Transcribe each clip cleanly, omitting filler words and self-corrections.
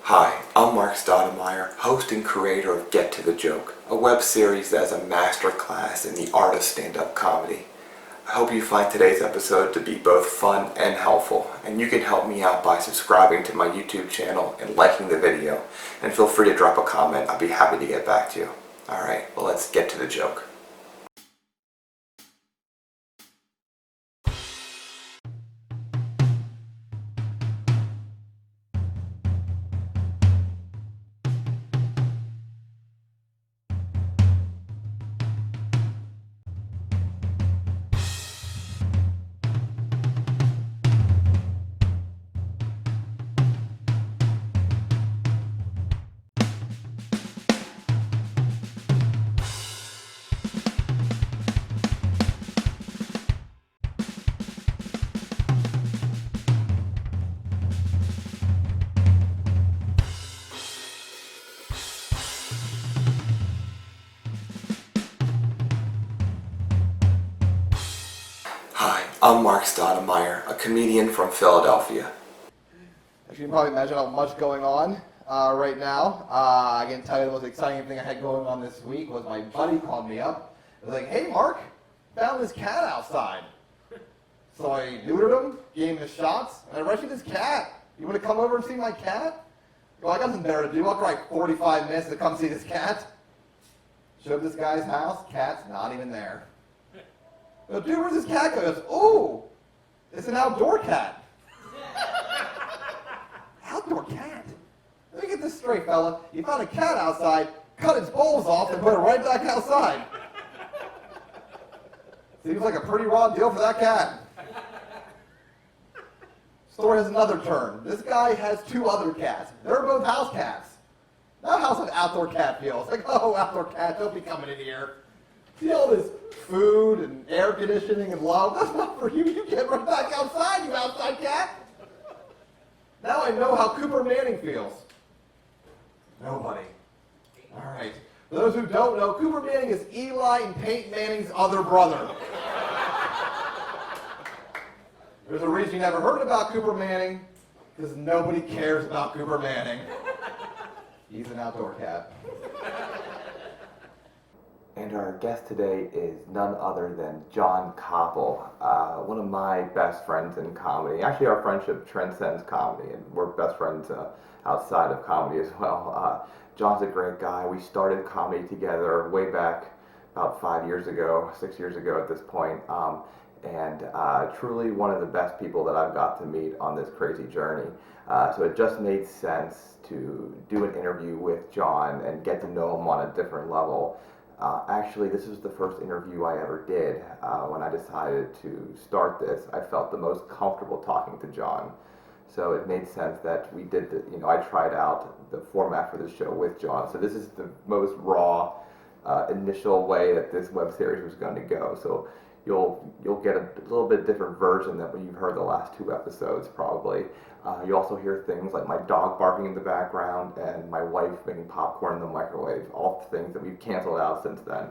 Hi, I'm Marc, host and creator of Get to the Joke, a web series that is a masterclass in the art of stand-up comedy. I hope you find today's episode to be both fun and helpful, and you can help me out by subscribing to my YouTube channel and liking the video, and feel free to drop a comment. I'll be happy to get back to you. Alright, well, let's get to the joke. Hi, I'm Marc, a comedian from Philadelphia. As you can probably imagine how much going on right now. I can tell you the most exciting thing I had going on this week was my buddy called me up. He was like, "Hey Marc, found this cat outside." So I neutered him, gave him the shots, and I rescued this cat. You want to come over and see my cat? Well, I got nothing better to do. I'll drive 45 minutes to come see this cat. Showed this guy's house, cat's not even there. Go, "Dude, where's this cat go?" He goes, "Oh, it's an outdoor cat." Outdoor cat? Let me get this straight, fella. You found a cat outside, cut its balls off, and put it right back outside. Seems like a pretty raw deal for that cat. Story has another turn. This guy has two other cats. They're both house cats. Now how's an outdoor cat feel? It's like, "Oh, outdoor cat, don't be coming in here. See all this food and air conditioning and love? That's not for you. You get right back outside, you outside cat." Now I know how Cooper Manning feels. Nobody. All right. For those who don't know, Cooper Manning is Eli and Peyton Manning's other brother. There's a reason you never heard about Cooper Manning, because nobody cares about Cooper Manning. He's an outdoor cat. And our guest today is none other than Jon Koppel, one of my best friends in comedy. Actually, our friendship transcends comedy, and we're best friends outside of comedy as well. Jon's a great guy. We started comedy together way back about 6 years ago at this point, and truly one of the best people that I've got to meet on this crazy journey. So it just made sense to do an interview with Jon and get to know him on a different level. Actually, this was the first interview I ever did. When I decided to start this, I felt the most comfortable talking to Jon. So it made sense that we did I tried out the format for the show with Jon. So this is the most raw, initial way that this web series was going to go. So you'll get a little bit different version than what you've heard the last 2 episodes probably. You also hear things like my dog barking in the background and my wife making popcorn in the microwave, all things that we've canceled out since then.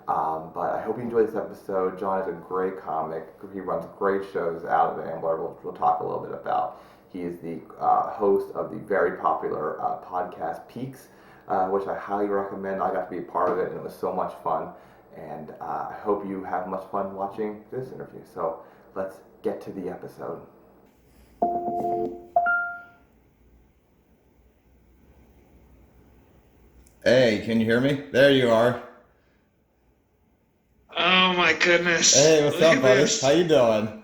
But I hope you enjoy this episode. Jon is a great comic. He runs great shows out of Ambler, we'll talk a little bit about. He is the host of the very popular podcast Peaks, which I highly recommend. I got to be a part of it, and it was so much fun. And I hope you have much fun watching this interview. So let's get to the episode. Hey, can you hear me? There you are. Oh my goodess. Hey, what's Look up, at buddy? this. How you doing?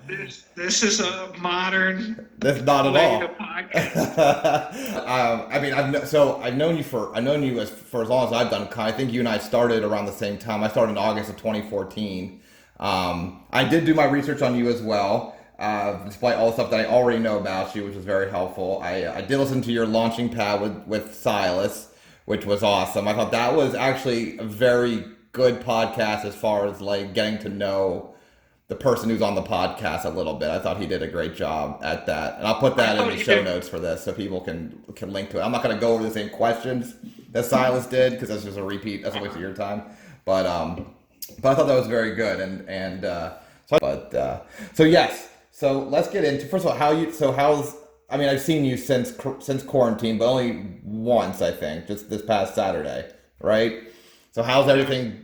This is a modern That's not at way all. to podcast. I've known you for as long as I've done comedy. I think you and I started around the same time. I started in August of 2014. I did do my research on you as well, despite all the stuff that I already know about you, which was very helpful. I did listen to your launching pad with Silas, which was awesome. I thought that was actually a very good podcast as far as like getting to know the person who's on the podcast a little bit. I thought he did a great job at that, and I'll put that in the show notes for this so people can link to it. I'm not going to go over the same questions that Silas did because that's just a repeat. That's a waste of your time. But I thought that was very good, so yes. So let's get into, first of all, how's I mean, I've seen you since quarantine, but only once, I think, just this past Saturday, right? So how's everything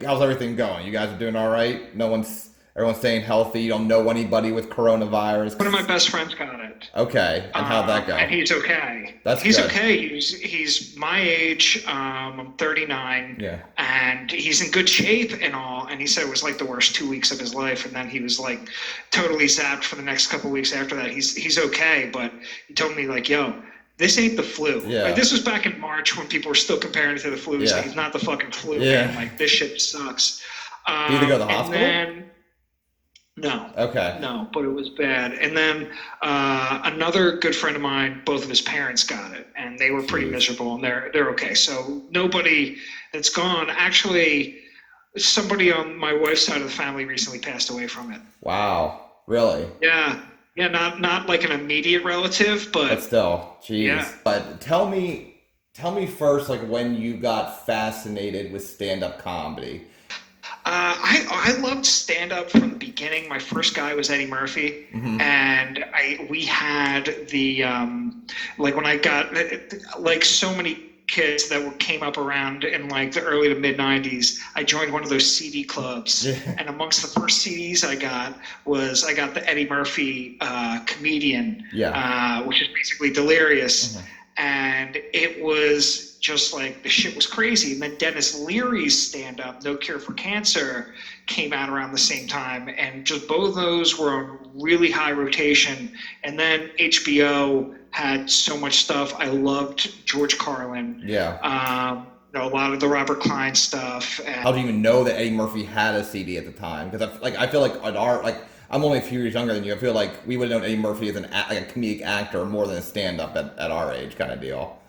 going? You guys are doing all right? Everyone's staying healthy. You don't know anybody with One of my coronavirus. best friends got it. Okay, and how'd that go? And he's okay. That's He's good. okay. He's my age. I'm 39, Yeah. and he's in good shape and all. And he said it was like the worst 2 weeks of his life, and then he was like totally zapped for the next couple weeks after that. He's okay, but he told me like, "Yo, this ain't the flu." Like, Yeah. this was back in March when people were still comparing it to the flu. He's Yeah. like, "It's not the fucking flu, Yeah. man. Like, this shit sucks." Did you go to the And hospital? then no, Okay. no, but it was bad. And then another good friend of mine, both of his parents got it, and they were pretty Jeez. miserable, and they're okay. So nobody that's gone. Actually, somebody on my wife's side of the family recently passed away from it. Wow. Really? Yeah, yeah, not like an immediate relative, But but still, jeez. yeah. But tell me first, like when you got fascinated with stand-up comedy. I loved stand up from the beginning. My first guy was Eddie Murphy, Hmm. and we had the like when I got like so many kids that came up around in like the early to mid '90s. I joined one of those CD clubs, Yeah. and amongst the first CDs I got the Eddie Murphy comedian, Yeah. which is basically Delirious, Mhm. and it was just like the shit was crazy. And then Dennis Leary's stand up, No Cure for Cancer, came out around the same time. And just both of those were on really high rotation. And then HBO had so much stuff. I loved George Carlin, Yeah. a lot of the Robert Klein stuff. How And do you even know that Eddie Murphy had a CD at the time? Because I feel like at our like I'm only a few years younger than you. I feel like we would have known Eddie Murphy as like a comedic actor more than a stand-up at our age kind of deal.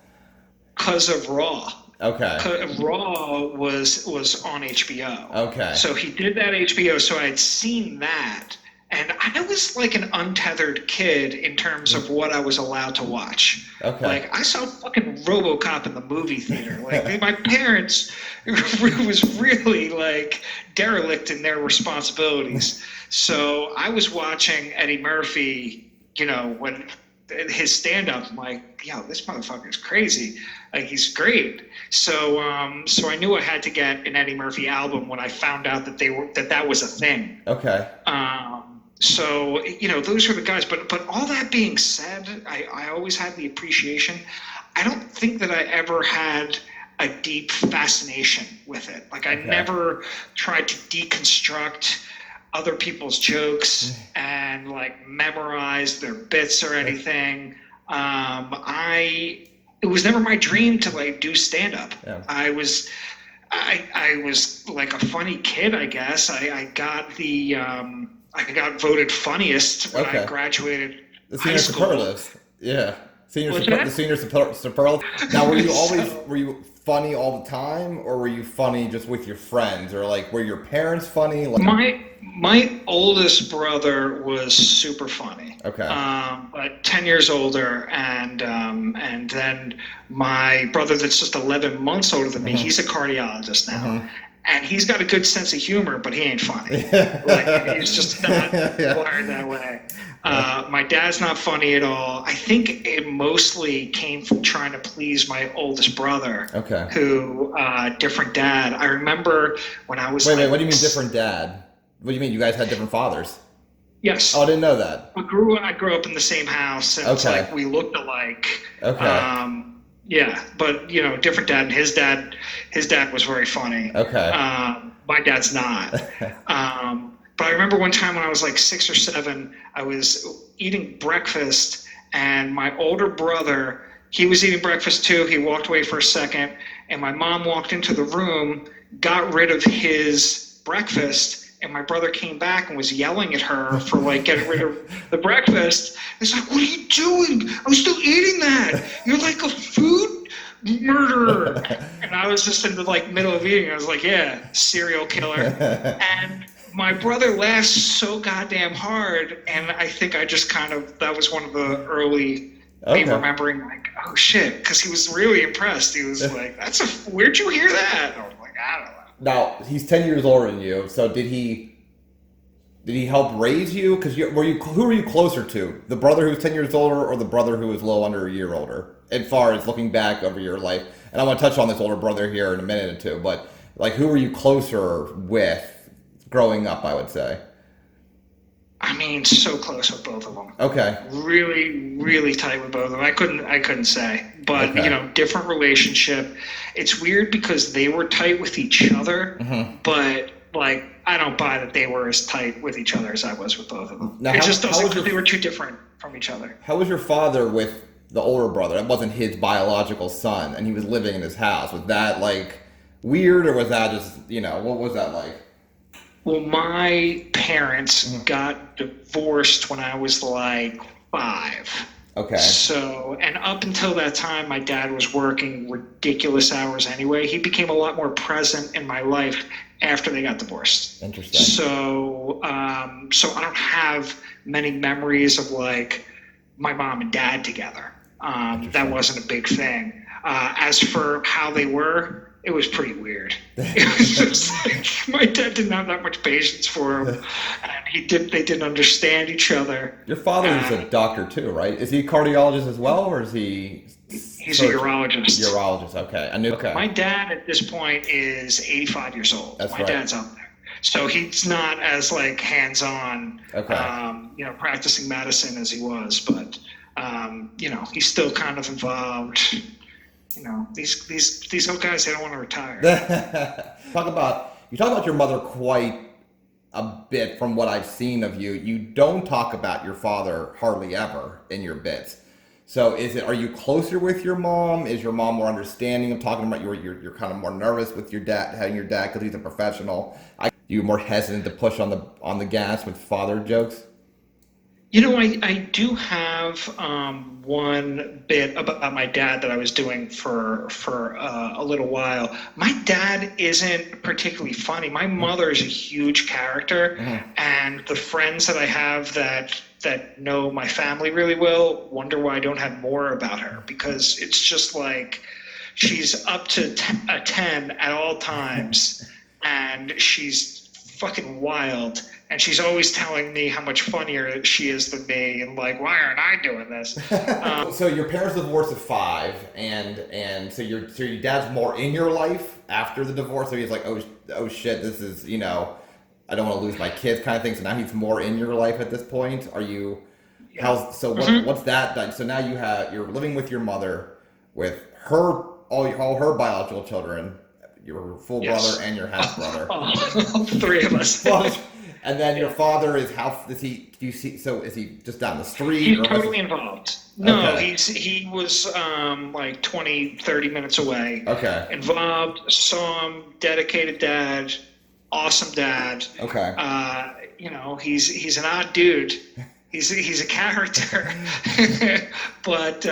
because of Raw. Okay. Raw was on HBO. Okay. So he did that HBO. So I had seen that, and I was like an untethered kid in terms of what I was allowed to watch. Okay. Like I saw fucking RoboCop in the movie theater. Like my parents was really like derelict in their responsibilities. So I was watching Eddie Murphy, when his stand-up, I'm like, yo, this motherfucker's crazy. Like he's great. So I knew I had to get an Eddie Murphy album when I found out that was a thing. Okay. So those were the guys. But all that being said, I always had the appreciation. I don't think that I ever had a deep fascination with it. Like I Okay. never tried to deconstruct other people's jokes and like memorize their bits or anything. It was never my dream to like do stand up. Yeah. I was like a funny kid, I guess. I got I got voted funniest when Okay. I graduated The high senior school. superlatives. Yeah. What's that? The senior superlative. Now, were you funny all the time, or were you funny just with your friends, or like were your parents funny? Like, My oldest brother was super funny. okay. But 10 years older, and then my brother that's just 11 months older than me, he's a cardiologist now. Mhm. And he's got a good sense of humor, but he ain't funny. Like he's just not wired that way. My dad's not funny at all. I think it mostly came from trying to please my oldest brother, Okay. who different dad. I remember when I was Wait. What do you mean different dad? What do you mean you guys had different fathers? Yes. Oh, I didn't know that. I grew up in the same house, and it's Okay. like we looked alike. Okay. Yeah, but different dad. And his dad was very funny. Okay. My dad's not. But I remember one time when I was like 6 or 7, I was eating breakfast, and my older brother, he was eating breakfast too. He walked away for a second, and my mom walked into the room, got rid of his breakfast, and my brother came back and was yelling at her for like getting rid of the breakfast. It's like, what are you doing? I was still eating that. You're like a food murderer. And I was just in the like middle of eating. I was like, yeah, serial killer. And my brother laughed so goddamn hard, and I think I just that was one of the early me remembering like, oh shit, because he was really impressed. He was like, where'd you hear that? And I was like, I don't know. Now he's 10 years older than you, so did he Did he help raise you? Because who were you closer to? The brother who was 10 years older or the brother who was a little under a year older? As far as looking back over your life. And I want to touch on this older brother here in a minute or two. But like, who were you closer with growing up, I would say? I mean, so close with both of them. Okay. Really, really tight with both of them. I couldn't say, but Okay. different relationship. It's weird because they were tight with each other, but like I don't buy that they were as tight with each other as I was with both of them. Now, It just doesn't. They were too different from each other. How was your father with the older brother? That wasn't his biological son, and he was living in his house. Was that like weird, or was that just what was that like? Well, my parents got divorced when I was like 5. Okay. So, and up until that time, my dad was working ridiculous hours anyway. He became a lot more present in my life after they got divorced. Interesting. So, so I don't have many memories of like my mom and dad together. That wasn't a big thing. As for how they were, it was pretty weird. It was just like, my dad didn't have that much patience for him, and they didn't understand each other. Your father is a doctor too, right? Is he a cardiologist as well, or is he? He's a urologist. Urologist, okay. I knew. Okay. My dad at this point is 85 years old. That's my right. dad's up there, so he's not as like hands-on, practicing medicine as he was, but he's still kind of involved. These old guys, they don't want to retire. You talk about your mother quite a bit from what I've seen of you. You don't talk about your father hardly ever in your bits. So are you closer with your mom? Is your mom more understanding of talking about you're kind of more nervous with your dad, having your dad because he's a professional? You more hesitant to push on the gas with father jokes? I do have one bit about my dad that I was doing for a little while. My dad isn't particularly funny. My mother is a huge character, and the friends that I have that know my family really well wonder why I don't have more about her, because it's just like she's up to a 10 at all times, and she's fucking wild. And she's always telling me how much funnier she is than me, and like, why aren't I doing this? So your parents divorced at 5, and so your dad's more in your life after the divorce. So he's like, oh shit, this is I don't want to lose my kids kind of thing. So now he's more in your life at this point. Are you? Yeah. What's that like? So now you're living with your mother, with all her biological children, your full brother and your half brother. All 3 of us. And then your father is do you see? So is he just down the street? He's totally involved. No, okay. He was like 20, 30 minutes away. Okay. Involved, saw him, dedicated dad, awesome dad. Okay. He's an odd dude. He's a character, but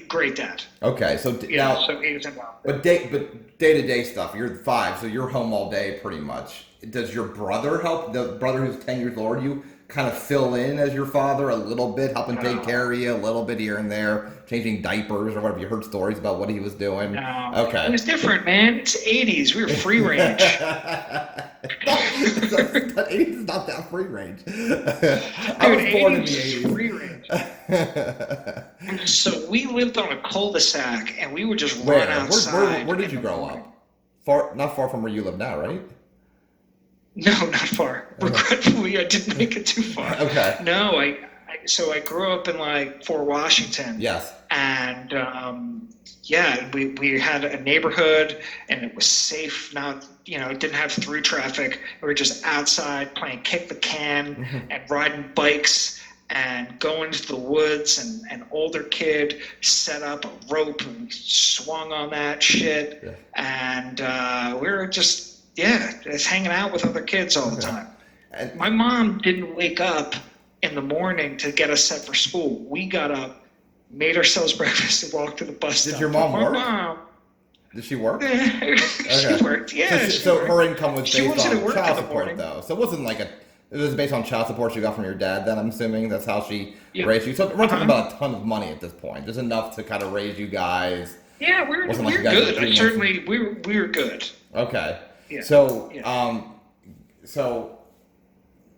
great dad. Okay, so now, so he was involved. But day-to-day stuff. You're 5, so you're home all day pretty much. Does your brother help? The brother who's 10 years older, you kind of fill in as your father a little bit, helping take care of you a little bit here and there, changing diapers or whatever. You heard stories about what he was doing. No, okay. It was different, man. It's 80s. We were free range. 80s is not that free range. I was born in the 80s. Free range. So we lived on a cul-de-sac, and we would just run outside. Where did you grow up? Not far from where you live now, right? No, not far. Regretfully, I didn't make it too far. Okay. No, I grew up in like Fort Washington. Yes. And we had a neighborhood, and it was safe. Not it didn't have through traffic. We were just outside playing kick the can and riding bikes and going to the woods. And an older kid set up a rope and swung on that shit. Yeah. And we were just hanging out with other kids all the time. And my mom didn't wake up in the morning to get us set for school. We got up, made ourselves breakfast, and walked to the bus stop. Did your mom work? Did she work? She worked, yeah. So her income was based on child support, though. So it wasn't like it was based on child support you got from your dad, then, I'm assuming? That's how she raised you. So we're talking about a ton of money at this point. Just enough to kind of raise you guys. Yeah, we're good. We were good. Okay. Yeah. So,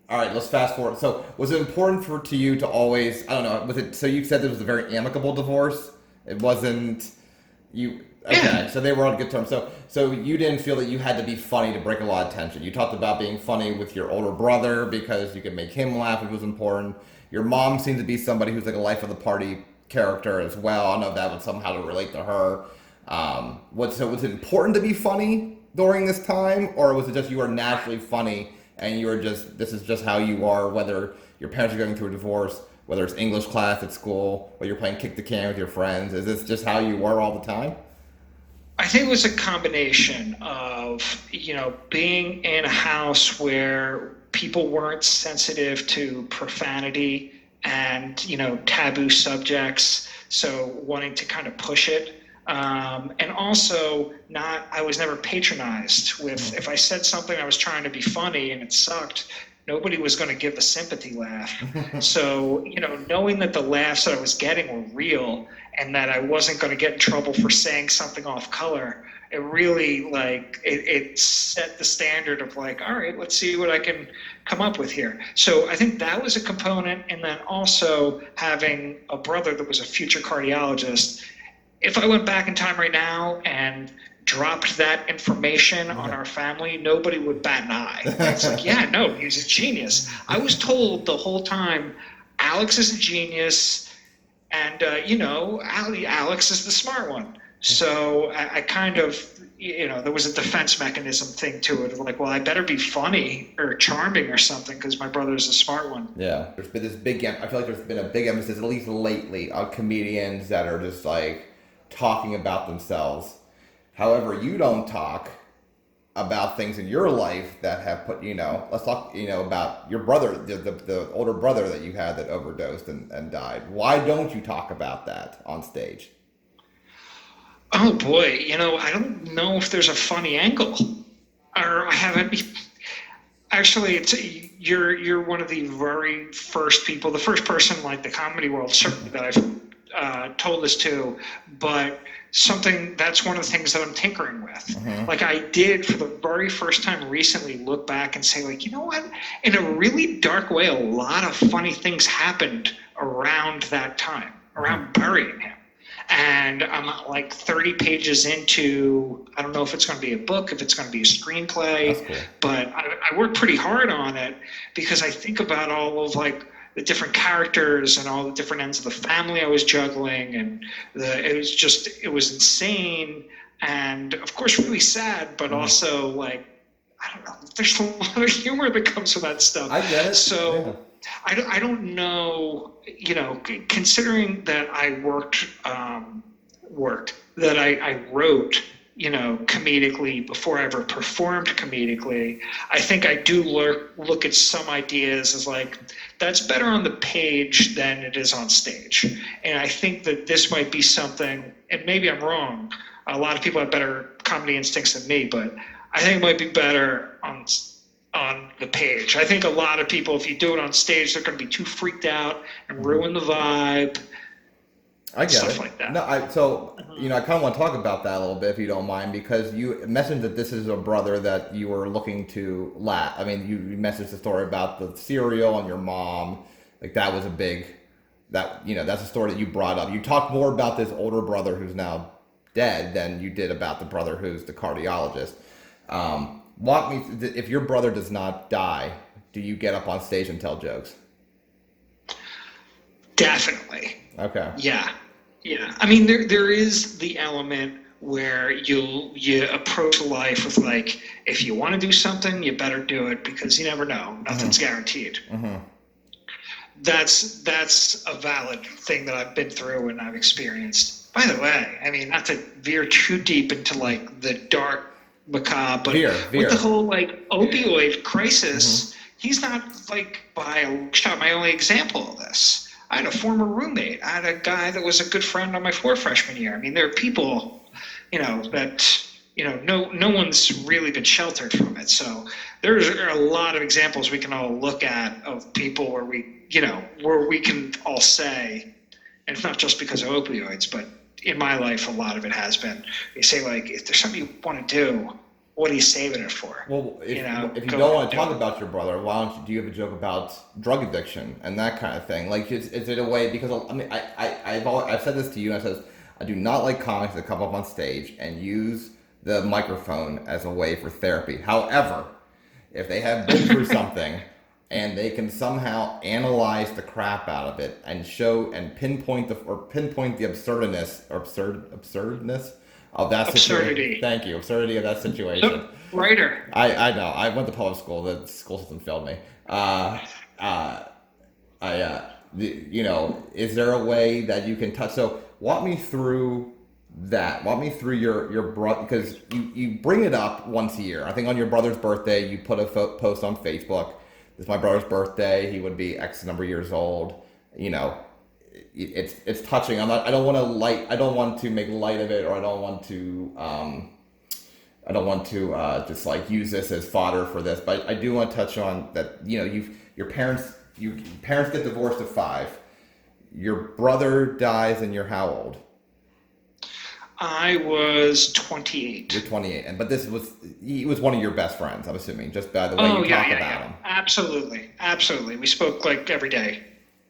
all All right, let's fast forward. So, was it important to you to always? I don't know. Was it? So you said this was a very amicable divorce. It wasn't. You Yeah. okay? So they were on good terms. So you didn't feel that you had to be funny to break a lot of tension. You talked about being funny with your older brother because you could make him laugh, which was important. Your mom seemed to be somebody who's like a life of the party character as well. I don't know if that would somehow to relate to her. Was it important to be funny during this time, or was it just you were naturally funny and you were just this is just how you are, whether your parents are going through a divorce, whether it's English class at school, or you're playing kick the can with your friends? Is this just how you were all the time? I think it was a combination of, being in a house where people weren't sensitive to profanity and, taboo subjects. So wanting to kind of push it. And also I was never patronized with, if I said something, I was trying to be funny and it sucked, nobody was going to give the sympathy laugh. So, knowing that the laughs that I was getting were real and that I wasn't going to get in trouble for saying something off color, it really it set the standard of all right, let's see what I can come up with here. So I think that was a component. And then also having a brother that was a future cardiologist. If I went back in time right now and dropped that information on our family, nobody would bat an eye. It's yeah, no, he's a genius. I was told the whole time, Alex is a genius, and Alex is the smart one. So I kind of, there was a defense mechanism thing to it of well, I better be funny or charming or something because my brother's the smart one. Yeah, there's been this big. I feel like there's been a big emphasis, at least lately, on comedians that are just talking about themselves. However, you don't talk about things in your life that have put, let's talk, about your brother, the older brother that you had that overdosed and died. Why don't you talk about that on stage? Oh boy, I don't know if there's a funny angle, or I haven't. Actually, you're one of the very first people, the first person the comedy world certainly that I've told this to, but that's one of the things that I'm tinkering with. Mm-hmm. I did for the very first time recently look back and say you know what? In a really dark way, a lot of funny things happened around that time, around burying him. And I'm 30 pages into, I don't know if it's going to be a book, if it's going to be a screenplay, That's cool. But I worked pretty hard on it because I think about all of the different characters and all the different ends of the family I was juggling, and it was insane, and of course really sad, but also I don't know, there's a lot of humor that comes with that stuff. I get it. So. Yeah. I don't know, considering that I that I wrote, comedically before I ever performed comedically, I think I do look at some ideas as that's better on the page than it is on stage. And I think that this might be something, and maybe I'm wrong, a lot of people have better comedy instincts than me, but I think it might be better on the page. I think a lot of people, if you do it on stage, they're going to be too freaked out and ruin the vibe. I get stuff it. like that. No, I kind of want to talk about that a little bit if you don't mind, because you mentioned that this is a brother that you were looking to laugh. I mean, you messaged the story about the cereal and your mom. That was a big, that's a story that you brought up. You talked more about this older brother who's now dead than you did about the brother who's the cardiologist. Walk me through, if your brother does not die, do you get up on stage and tell jokes? Definitely. Okay. Yeah. I mean, there is the element where you approach life with if you want to do something, you better do it because you never know. Nothing's guaranteed. Mm-hmm. That's a valid thing that I've been through and I've experienced. By the way, I mean, not to veer too deep into the dark macabre, but with the whole opioid crisis, he's not by a shot my only example of this. I had a former roommate. I had a guy that was a good friend on my freshman year. I mean, there are people, that no one's really been sheltered from it. So there's a lot of examples we can all look at of people where we can all say, and it's not just because of opioids, but in my life, a lot of it has been. You say if there's something you want to do, what are you saving it for? Well, if if you Go don't ahead want and to do talk it. about your brother, why don't you, do you have a joke about drug addiction and that kind of thing? Like, is it a way? Because I mean, I've said this to you, and I said I do not like comics that come up on stage and use the microphone as a way for therapy. However, if they have been through something and they can somehow analyze the crap out of it and show and pinpoint the absurdness of that situation. Absurdity. Thank you, absurdity of that situation. So, writer. I know. I went to public school. The school system failed me. Uh, is there a way that you can touch? So walk me through that. Walk me through your brother, because you bring it up once a year. I think on your brother's birthday, you put a post on Facebook. It's my brother's birthday. He would be X number of years old. You know, it's touching. I don't want to I don't want to make light of it, or I don't want to. I don't want to just like use this as fodder for this, but I do want to touch on that. You know, your parents get divorced at 5. Your brother dies, and you're how old? I was You're 28. 28, and but he was one of your best friends. I'm assuming just by the way Oh you yeah, talk yeah, about yeah. him. Absolutely, absolutely. We spoke like every day.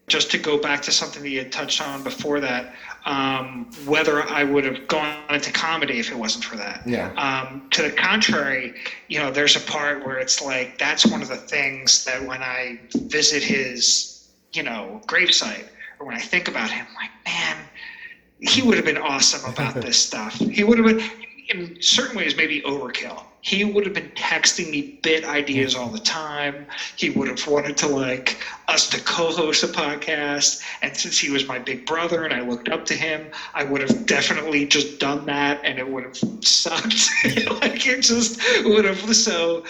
Just to go back to something that you had touched on before that, whether I would have gone into comedy if it wasn't for that. Yeah. To the contrary, there's a part where it's like that's one of the things that when I visit his, gravesite, or when I think about him, like, man, he would have been awesome about this stuff. He would have been, in certain ways, maybe overkill. He would have been texting me bit ideas all the time. He would have wanted to like us to co-host a podcast. And since he was my big brother and I looked up to him, I would have definitely just done that, and it would have sucked. Like it just would have. So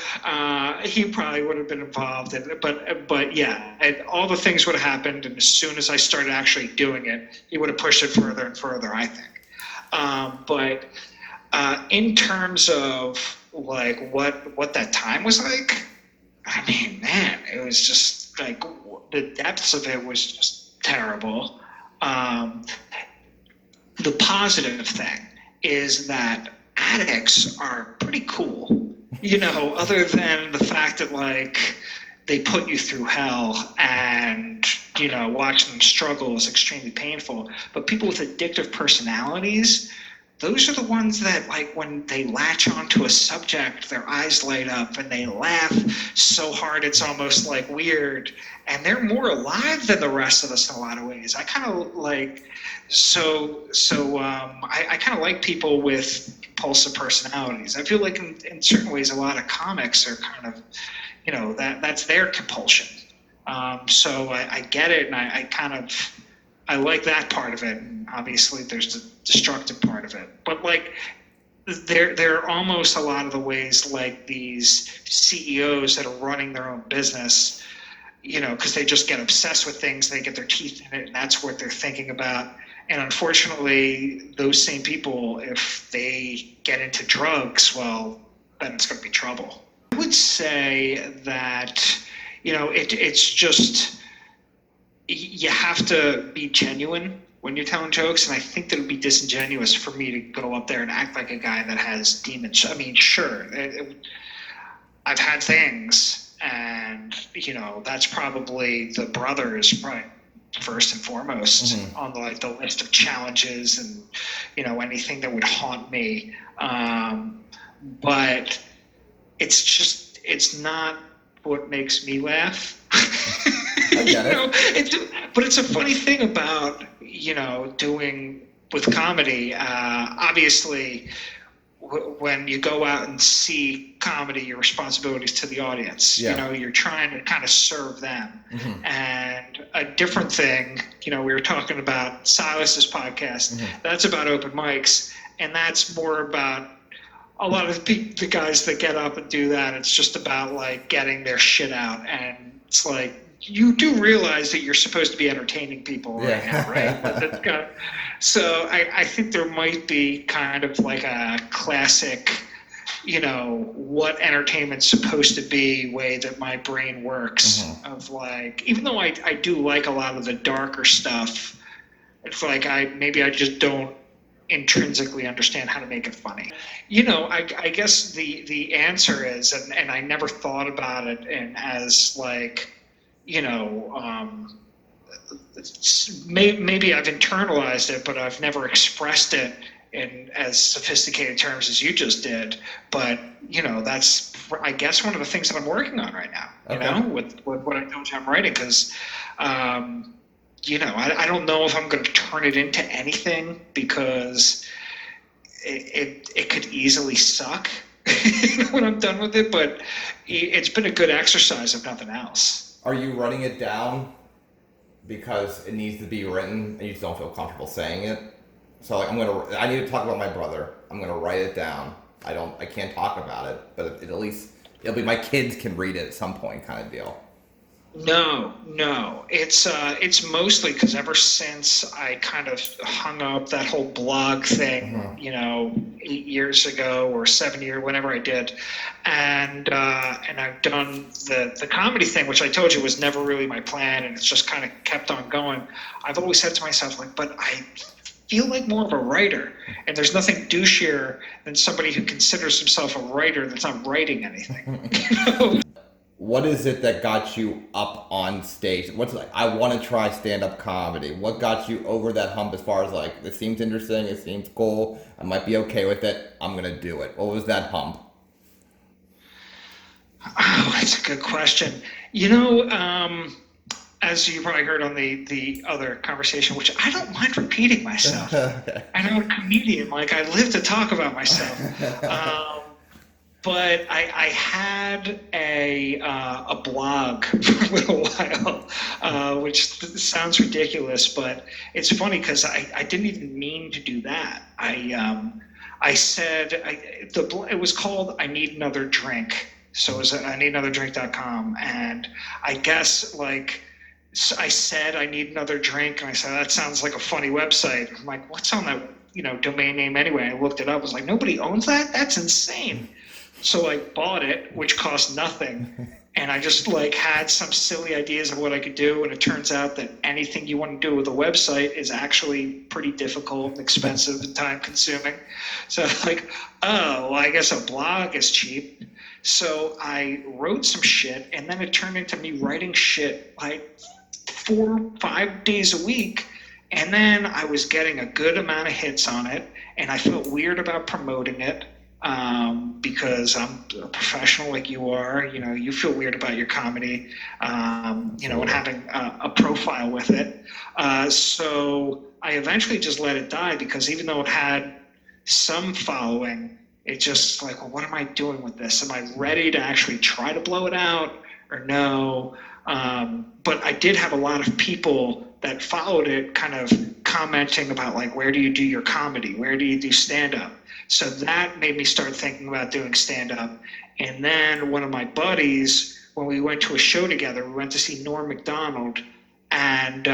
he probably would have been involved in it. But yeah, and all the things would have happened. And as soon as I started actually doing it, he would have pushed it further and further, I think. But in terms of like what that time was like, I mean, man, it was just like the depths of it was just terrible. Um, the positive thing is that addicts are pretty cool, other than the fact that like they put you through hell, and watching them struggle is extremely painful. But people with addictive personalities, those are the ones that, like, when they latch onto a subject, their eyes light up and they laugh so hard it's almost like weird. And they're more alive than the rest of us in a lot of ways. I kind of like, I kind of like people with impulsive personalities. I feel like in certain ways, a lot of comics are kind of, that's their compulsion. So I get it, and I like that part of it. And obviously, there's the destructive part of it. But like, they're almost a lot of the ways like these CEOs that are running their own business, because they just get obsessed with things. They get their teeth in it, and that's what they're thinking about. And unfortunately, those same people, if they get into drugs, well, then it's going to be trouble. I would say that, it's just, you have to be genuine when you're telling jokes, and I think that it would be disingenuous for me to go up there and act like a guy that has demons. I mean, sure, I've had things, and that's probably the brothers, right, first and foremost on the list of challenges, and anything that would haunt me. But it's not what makes me laugh. I get it. But it's a funny thing about doing with comedy. Obviously, when you go out and see comedy, your responsibility is to the audience. Yeah. You're trying to kind of serve them. And a different thing, we were talking about Silas's podcast. That's about open mics, and that's more about a lot of the guys that get up and do that. It's just about like getting their shit out, and it's like, you do realize that you're supposed to be entertaining people right now, right? So I think there might be kind of like a classic, what entertainment's supposed to be way that my brain works. Of like, even though I do like a lot of the darker stuff, it's like I just don't intrinsically understand how to make it funny. You know, I guess the answer is, and I never thought about it in as like, you know, maybe I've internalized it, but I've never expressed it in as sophisticated terms as you just did. But you know, that's, I guess, one of the things that I'm working on right now. You Okay. know, with what I told you I'm writing, because you know, I don't know if I'm going to turn it into anything, because it could easily suck when I'm done with it. But it's been a good exercise, if nothing else. Are you writing it down because it needs to be written and you just don't feel comfortable saying it? So like, I need to talk about my brother. I'm gonna write it down. I can't talk about it, but at least it'll be, my kids can read it at some point, kind of deal. No. It's mostly because ever since I kind of hung up that whole blog thing, you know, 8 years ago or 7 years, whenever I did, and I've done the comedy thing, which I told you was never really my plan, and it's just kind of kept on going. I've always said to myself, like, but I feel like more of a writer, and there's nothing douchier than somebody who considers himself a writer that's not writing anything. You know? What is it that got you up on stage? What's like, I want to try stand-up comedy? What got you over that hump as far as like, this seems interesting, it seems cool, I might be okay with it, I'm going to do it? What was that hump? Oh, that's a good question. You know, as you probably heard on the other conversation, which I don't mind repeating myself. Okay. I'm a comedian, like I live to talk about myself. But I had a blog for a little while, which sounds ridiculous, but it's funny because I didn't even mean to do that. I said it was called "I Need Another Drink," so it was ineedanother.drink.com, and I guess like, I said I need another drink, and I said that sounds like a funny website. I'm like, what's on that, you know, domain name anyway? I looked it up. I was like, nobody owns that? That's insane. So I bought it, which cost nothing, and I just like had some silly ideas of what I could do, and it turns out that anything you want to do with a website is actually pretty difficult and expensive and time consuming. So like, oh, well, I guess a blog is cheap. So I wrote some shit, and then it turned into me writing shit like 4-5 days a week. And then I was getting a good amount of hits on it, and I felt weird about promoting it. Because I'm a professional like you are, you know, you feel weird about your comedy, you know, and having a profile with it. So I eventually just let it die, because even though it had some following, it just like, well, what am I doing with this? Am I ready to actually try to blow it out or no? But I did have a lot of people that followed it kind of commenting about like, where do you do your comedy? Where do you do stand-up? So that made me start thinking about doing stand-up. And then one of my buddies, when we went to a show together, we went to see Norm Macdonald, and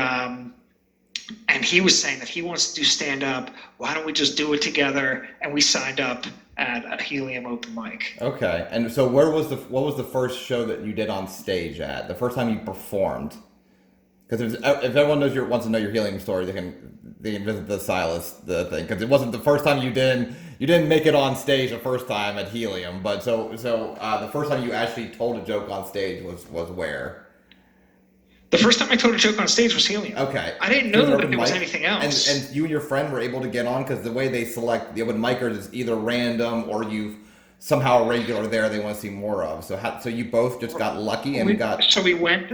he was saying that he wants to do stand-up. Why don't we just do it together? And we signed up at a Helium open mic. Okay, and so what was the first show that you did on stage at? The first time you performed? Because if everyone wants to know your Helium story, they can visit the Silas thing, because it wasn't the first time you didn't make it on stage the first time at Helium, but so the first time you actually told a joke on stage was where? The first time I told a joke on stage was Helium. Okay. I didn't know that there was anything else. And you and your friend were able to get on, because the way they select the open micers is either random or you've somehow a regular there they want to see more of. So you both just got lucky and got. So we went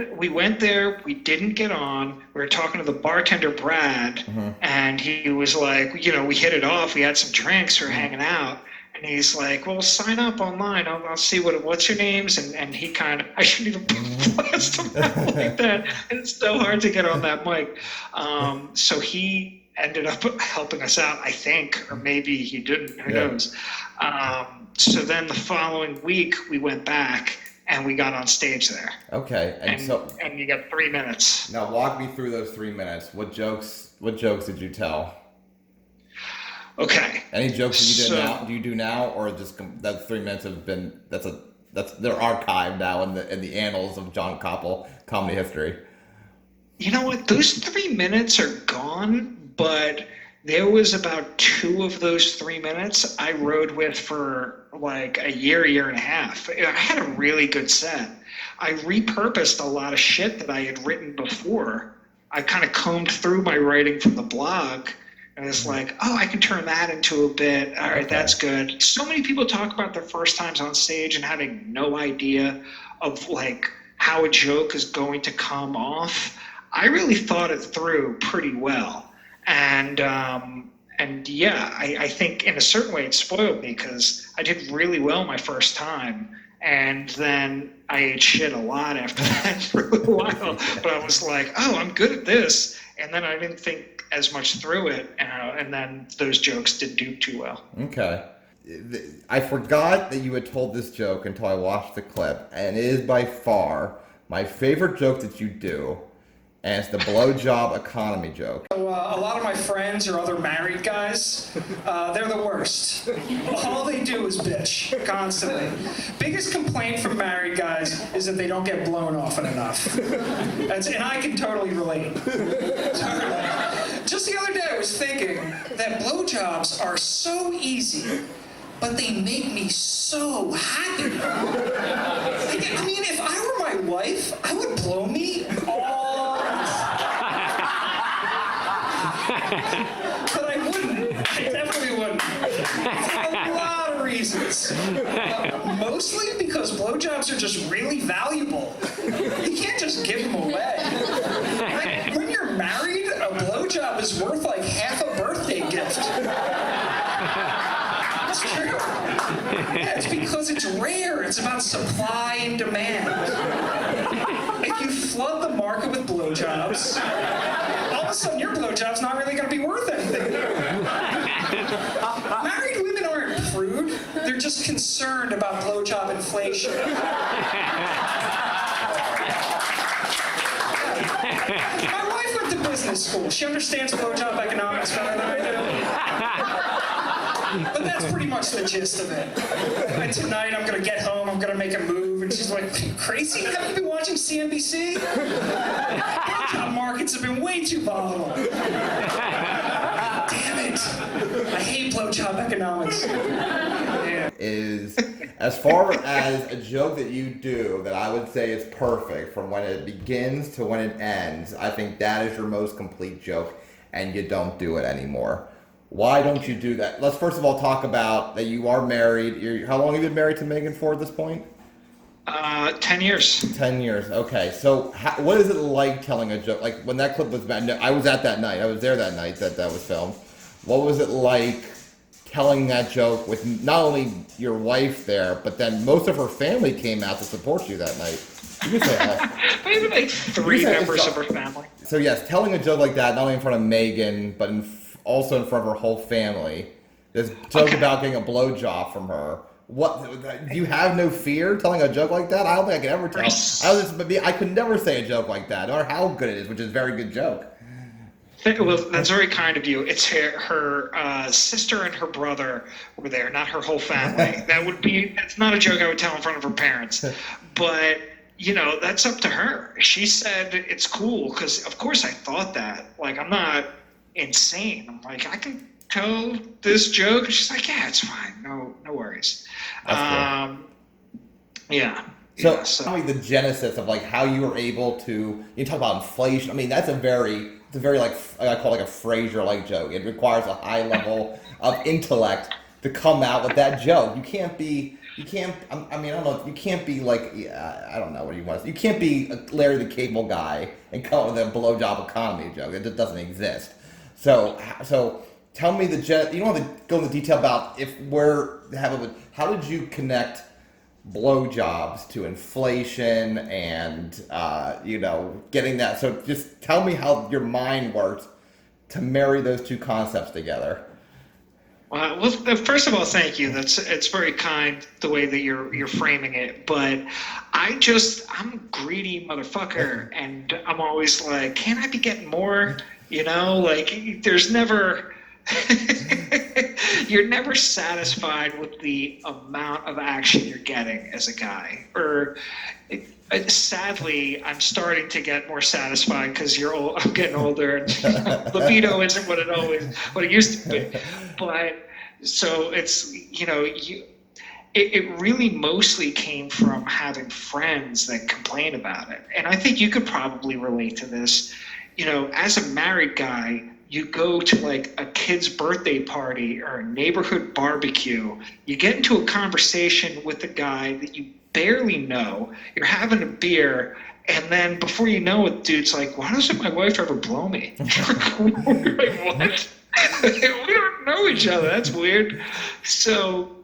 there. We didn't get on. We were talking to the bartender Brad, and he was like, you know, we hit it off. We had some drinks. We were hanging out. And he's like, well, sign up online. I'll see what's your names. And he kind of, I shouldn't even blast him out like that. And it's so hard to get on that mic. So he ended up helping us out, I think, or maybe he didn't. Who knows? So then the following week we went back and we got on stage there. Okay. And you got 3 minutes. Now walk me through those 3 minutes. What jokes did you tell? Okay. Any jokes that you do now, or just that 3 minutes have been they're archived now in the annals of Jon Koppel comedy history? You know what? Those 3 minutes are gone, but there was about 2 of those 3 minutes I rode with for like a year and a half. I had a really good set. I repurposed a lot of shit that I had written before. I kind of combed through my writing from the blog, and it's like, oh, I can turn that into a bit. All right, that's good. So many people talk about their first times on stage and having no idea of like how a joke is going to come off. I really thought it through pretty well. And yeah, I think in a certain way it spoiled me because I did really well my first time. And then I ate shit a lot after that for a while. But I was like, oh, I'm good at this. And then I didn't think as much through it. And then those jokes didn't do too well. Okay. I forgot that you had told this joke until I watched the clip. And it is by far my favorite joke that you do. And it's the blowjob economy joke. So, a lot of my friends are other married guys. They're the worst. All they do is bitch constantly. Biggest complaint from married guys is that they don't get blown often enough. And I can totally relate. Totally. Just the other day I was thinking that blowjobs are so easy, but they make me so happy. I mean, if I were my wife, I would blow me all. But I wouldn't. I definitely wouldn't. For a lot of reasons. Mostly because blowjobs are just really valuable. You can't just give them away. Like, when you're married, a blowjob is worth like half a birthday gift. It's true. Yeah, it's because it's rare. It's about supply and demand. If you flood the market with blowjobs, all of a sudden your blowjob's not really going to be worth anything. Married women aren't prude. They're just concerned about blowjob inflation. My wife went to business school. She understands blowjob economics better than I do. But that's pretty much the gist of it. And tonight I'm going to get home, I'm going to make a move, and she's like, are you crazy? Haven't you been watching CNBC? Blowjob markets have been way too volatile. Damn it. I hate blowjob economics. Yeah. Is as far as a joke that you do that I would say is perfect from when it begins to when it ends, I think that is your most complete joke, and you don't do it anymore. Why don't you do that? Let's first of all talk about that you are married. How long have you been married to Megan for at this point? 10 years. 10 years. Okay. So what is it like telling a joke? Like when that clip was bad, I was at that night. I was there that night that was filmed. What was it like telling that joke with not only your wife there, but then most of her family came out to support you that night? You can say that. Maybe like 3 members of her family. So yes, telling a joke like that, not only in front of Megan, but also in front of her whole family. This joke about getting a blowjob from her. What? Do you have no fear telling a joke like that? I don't think I could ever tell. I could never say a joke like that, or how good it is, which is a very good joke. Well, that's very kind of you. It's her sister and her brother were there, not her whole family. That's not a joke I would tell in front of her parents. But, that's up to her. She said it's cool, because of course I thought that. Like, I'm not insane. I'm like, I can tell this joke. And she's like, yeah, it's fine. No worries. That's cool. Yeah. So tell me the genesis of like how you were able to, you talk about inflation. I mean, it's a very like, I call it like a Frasier-like joke. It requires a high level of intellect to come out with that joke. I don't know, you can't be like, I don't know what you want to say. You can't be Larry the Cable Guy and come up with a blowjob economy joke. It just doesn't exist. So tell me you don't have to go into detail about how did you connect blowjobs to inflation and getting that. So just tell me how your mind works to marry those two concepts together. Well, first of all, thank you. It's very kind the way that you're framing it. But I'm a greedy motherfucker, and I'm always like, can't I be getting more? Like there's never. You're never satisfied with the amount of action you're getting as a guy, or Sadly, I'm starting to get more satisfied because I'm getting older, and libido isn't what it used to be. But so it's it really mostly came from having friends that complain about it, and I think you could probably relate to this. As a married guy, you go to like a kid's birthday party or a neighborhood barbecue, you get into a conversation with a guy that you barely know, you're having a beer, and then before you know it, dude's like, why doesn't my wife ever blow me? Like, what? We don't know each other. That's weird. So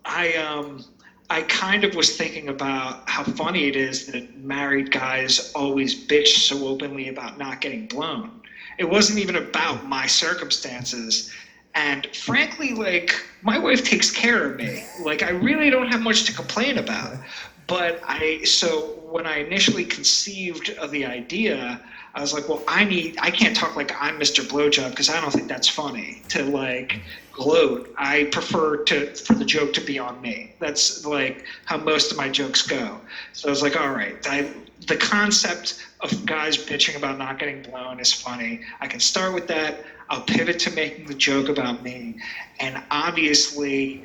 I kind of was thinking about how funny it is that married guys always bitch so openly about not getting blown. It wasn't even about my circumstances. And frankly, like, my wife takes care of me. Like, I really don't have much to complain about. But so when I initially conceived of the idea, I was like, well, I can't talk like I'm Mr. Blowjob because I don't think that's funny to like gloat. I prefer for the joke to be on me. That's like how most of my jokes go. So I was like, all right, the concept of guys bitching about not getting blown is funny. I can start with that. I'll pivot to making the joke about me. And obviously,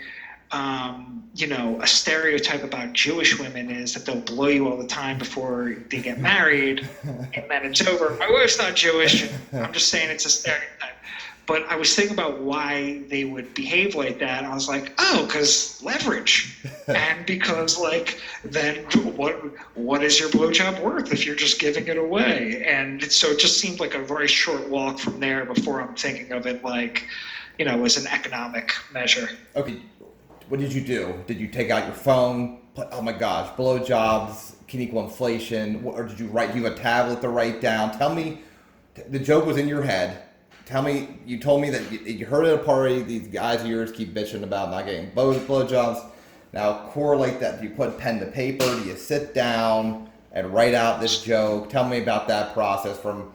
a stereotype about Jewish women is that they'll blow you all the time before they get married, and then it's over. My wife's not Jewish. I'm just saying it's a stereotype. But I was thinking about why they would behave like that. I was like, oh, because leverage. And because, like, then what is your blowjob worth if you're just giving it away? And so it just seemed like a very short walk from there before I'm thinking of it like, as an economic measure. Okay. What did you do? Did you take out your phone? Oh my gosh, blowjobs can equal inflation. Or did you write? Do you have a tablet to write down? Tell me, the joke was in your head. Tell me, you told me that you heard at a party, these guys of yours keep bitching about not getting blowjobs. Now correlate that. Do you put pen to paper? Do you sit down and write out this joke? Tell me about that process from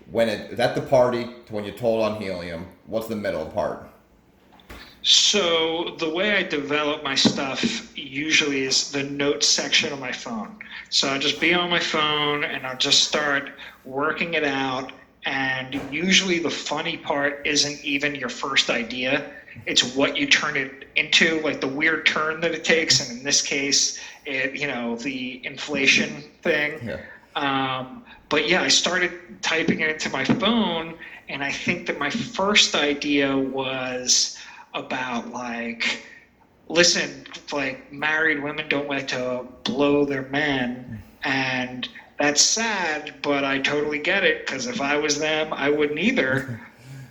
when it was at the party to when you told on helium. What's the middle part? So the way I develop my stuff usually is the notes section of my phone. So I'll just be on my phone and I'll just start working it out. And usually the funny part isn't even your first idea. It's what you turn it into, like the weird turn that it takes. And in this case, the inflation thing. Yeah. But yeah, I started typing it into my phone. And I think that my first idea was about like, listen, like married women don't like to blow their men, and that's sad, but I totally get it, because if I was them, I wouldn't either,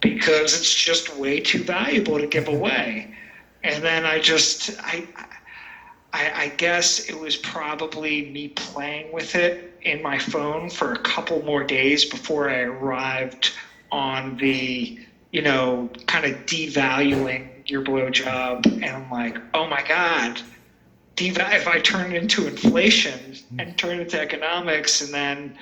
because it's just way too valuable to give away. And then I guess it was probably me playing with it in my phone for a couple more days before I arrived on the kind of devaluing your blowjob, and I'm like, oh my God, if I turn it into inflation and turn it into economics, and then,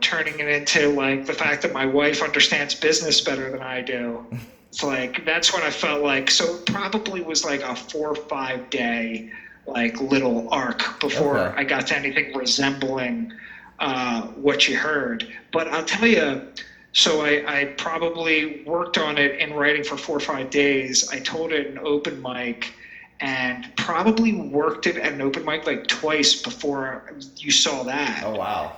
turning it into like the fact that my wife understands business better than I do. It's like, that's when I felt like, so it probably was like a 4 or 5 day, like little arc before I got to anything resembling what you heard. But I'll tell you, so I probably worked on it in writing for 4 or 5 days. I told it in open mic, and probably worked it at an open mic like twice before you saw that. Oh wow!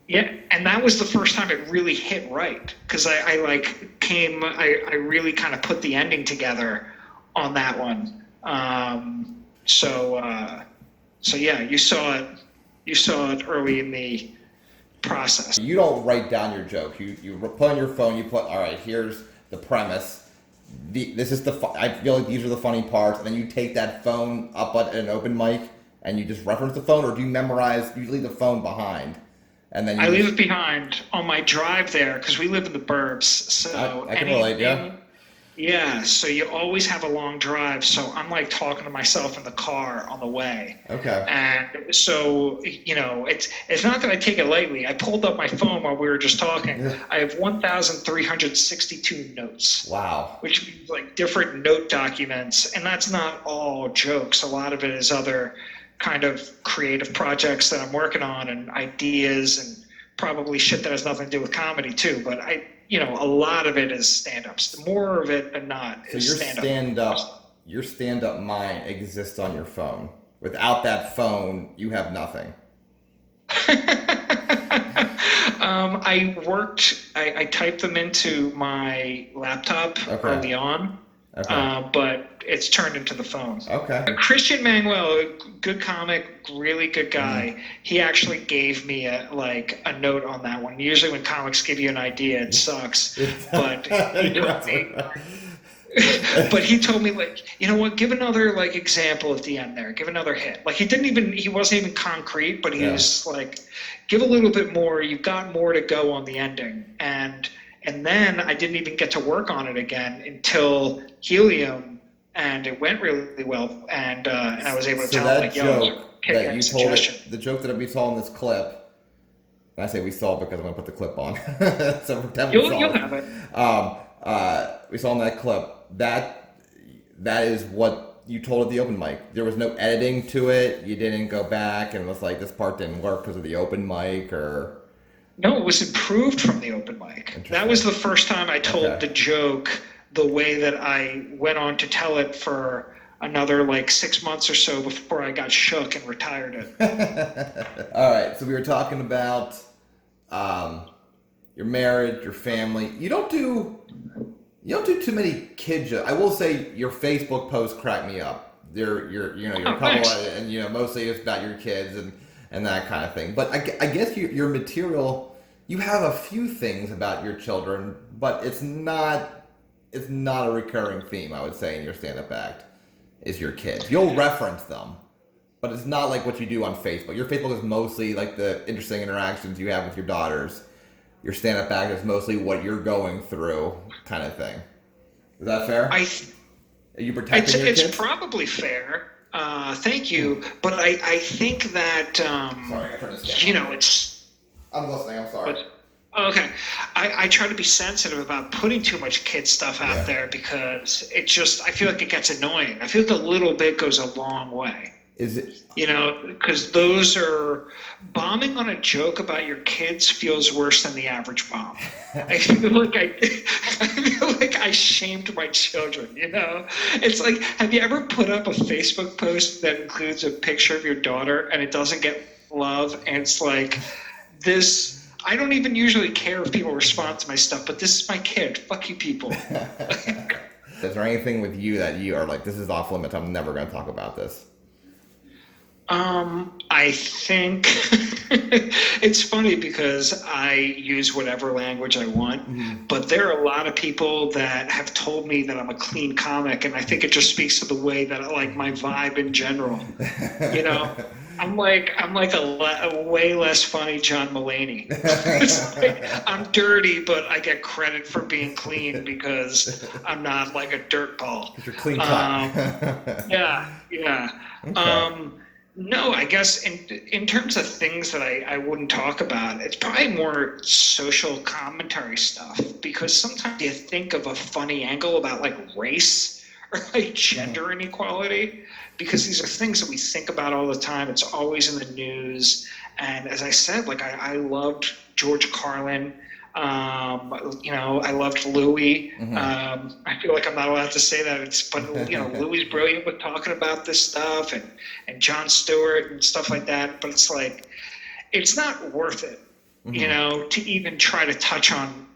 Yeah, and that was the first time it really hit right, because I really kind of put the ending together on that one. So yeah, you saw it early in the process. You don't write down your joke. You put on your phone. You put, all right, here's the premise. I feel like these are the funny parts. And then you take that phone up at an open mic and you just reference the phone, or do you memorize? You leave the phone behind, and then I leave it behind on my drive there, because we live in the burbs. So I can relate. Yeah. Yeah, so you always have a long drive, so I'm like talking to myself in the car on the way. Okay. And so, it's not that I take it lightly. I pulled up my phone while we were just talking. I have 1,362 notes. Wow. Which means like different note documents, and that's not all jokes. A lot of it is other kind of creative projects that I'm working on and ideas and probably shit that has nothing to do with comedy too. But a lot of it is stand-ups. More of it than not is stand-up. Your stand-up mind exists on your phone. Without that phone, you have nothing. I typed them into my laptop early on, but it's turned into the phone. Okay. Christian Manuel, good comic, really good guy. He actually gave me a note on that one. Usually when comics give you an idea, it sucks. But but he told me, you know what, give another example at the end there. Give another hit. He wasn't even concrete, but he was like, give a little bit more. You've got more to go on the ending. And then I didn't even get to work on it again until Helium, and it went really well. And I was able to tell him, the joke that we saw in this clip, and I say we saw because I'm going to put the clip on. So you'll have it. We saw in that clip, that is what you told at the open mic. There was no editing to it. You didn't go back and was like, this part didn't work because of the open mic, or... No, it was improved from the open mic. That was the first time I told the joke the way that I went on to tell it for another 6 months or so before I got shook and retired it. All right, so we were talking about your marriage, your family. You don't do too many kid jokes. I will say your Facebook posts crack me up. You're couple, thanks. And mostly it's about your kids and that kind of thing. But I guess your material, you have a few things about your children, but it's not a recurring theme, I would say, in your stand-up act, is your kids. You'll reference them, but it's not like what you do on Facebook. Your Facebook is mostly the interesting interactions you have with your daughters. Your stand-up act is mostly what you're going through, kind of thing. Is that fair? Are you protecting your kids? It's probably fair. Thank you. But I think that, sorry, I turned this down. It's... I'm listening, I'm sorry. Okay. I try to be sensitive about putting too much kid stuff out there because I feel like it gets annoying. I feel like a little bit goes a long way. Is it? Because those are... Bombing on a joke about your kids feels worse than the average bomb. I feel like I shamed my children, It's like, have you ever put up a Facebook post that includes a picture of your daughter and it doesn't get love? And it's like, this... I don't even usually care if people respond to my stuff, but this is my kid. Fuck you people. Is there anything with you that you are like, this is off limits, I'm never going to talk about this? I think it's funny because I use whatever language I want, but there are a lot of people that have told me that I'm a clean comic, and I think it just speaks to the way that I like my vibe in general. I'm like a way less funny John Mulaney. It's I'm dirty, but I get credit for being clean because I'm not like a dirtball. You're clean cut. Yeah. Okay. No, I guess in terms of things that I wouldn't talk about, it's probably more social commentary stuff, because sometimes you think of a funny angle about race or gender inequality, because these are things that we think about all the time. It's always in the news. And as I said, I loved George Carlin. I loved Louis. I feel like I'm not allowed to say that. But Louis brilliant with talking about this stuff, and Jon Stewart and stuff like that. But it's like, it's not worth it, to even try to touch on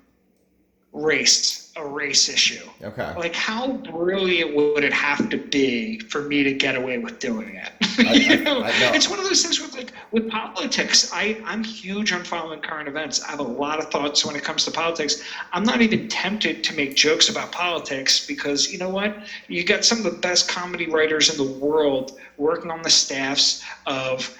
a race issue. Okay. How brilliant would it have to be for me to get away with doing it? I know. It's one of those things with politics. I'm huge on following current events. I have a lot of thoughts when it comes to politics. I'm not even tempted to make jokes about politics because, you know what? You got some of the best comedy writers in the world working on the staffs of,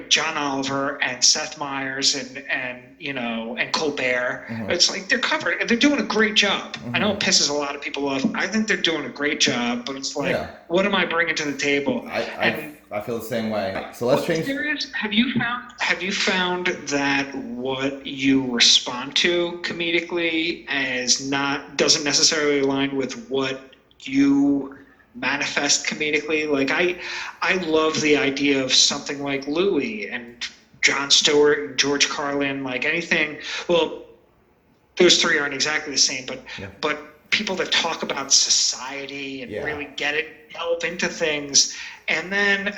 John Oliver and Seth Meyers and Colbert. It's like they're covered. They're doing a great job. I know it pisses a lot of people off. I think they're doing a great job, but it's like, what am I bringing to the table? I feel the same way. So let's change. Have you found that what you respond to comedically doesn't necessarily align with what you manifest comedically. Like I love the idea of something like Louis and Jon Stewart and George Carlin, like anything. Well, those three aren't exactly the same, but people that talk about society and really delve into things. And then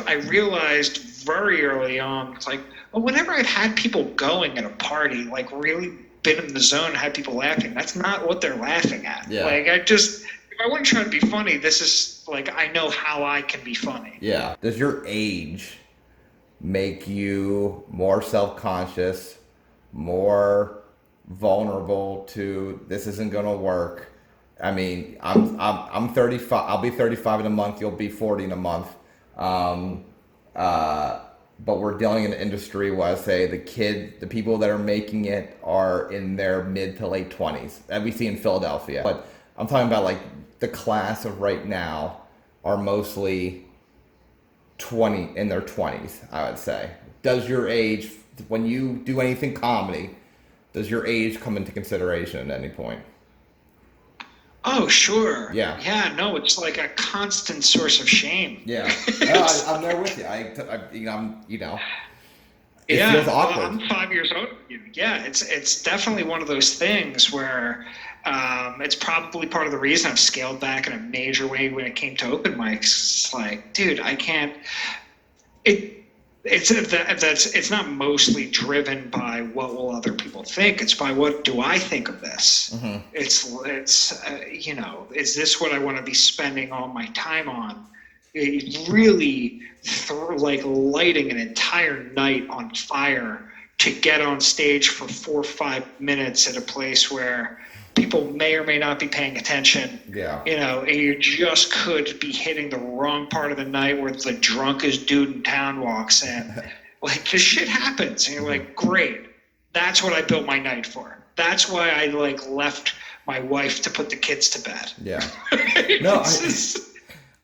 I realized very early on, it's like, well, whenever I've had people going at a party, like really been in the zone and had people laughing, that's not what they're laughing at. Yeah. Like if I want to try to be funny, this is like, I know how I can be funny. Yeah. Does your age make you more self-conscious, more vulnerable to this isn't gonna work? I mean, I'm 35. I'll be 35 in a month. You'll be 40 in a month. But we're dealing in an industry where I say the people that are making it are in their mid to late 20s, that we see in Philadelphia. But I'm talking about like the class of right now are mostly in their 20s, I would say. Does your age, when you do anything comedy, does your age come into consideration at any point? Oh, sure. Yeah. Yeah, no, it's like a constant source of shame. Yeah. No, I'm there with you. It feels awkward. Well, I'm 5 years old. Yeah, it's definitely one of those things where it's probably part of the reason I've scaled back in a major way when it came to open mics. It's like, dude, I can't. It's not mostly driven by what will other people think. It's by what do I think of this. Mm-hmm. It's is this what I want to be spending all my time on? It's really like lighting an entire night on fire to get on stage for 4 or 5 minutes at a place where people may or may not be paying attention. Yeah. And you just could be hitting the wrong part of the night where the drunkest dude in town walks in. Like, this shit happens. And you're like, great. That's what I built my night for. That's why I left my wife to put the kids to bed. Yeah. No,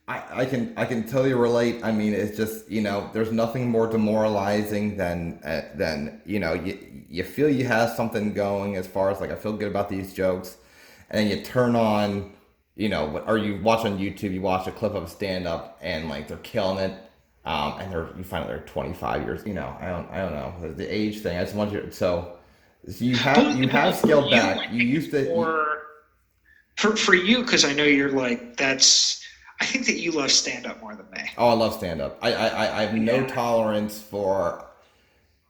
I can totally relate. I mean, it's just, there's nothing more demoralizing than you feel you have something going as far as like, I feel good about these jokes. And then you turn on, or you watch on YouTube, you watch a clip of a stand up and like they're killing it. And you find out they're 25 years, I don't know the age thing. I just want you, so you have scaled back. You used to, for you, cause I know you're like, I think that you love stand-up more than me. Oh, I love stand-up. I have no tolerance for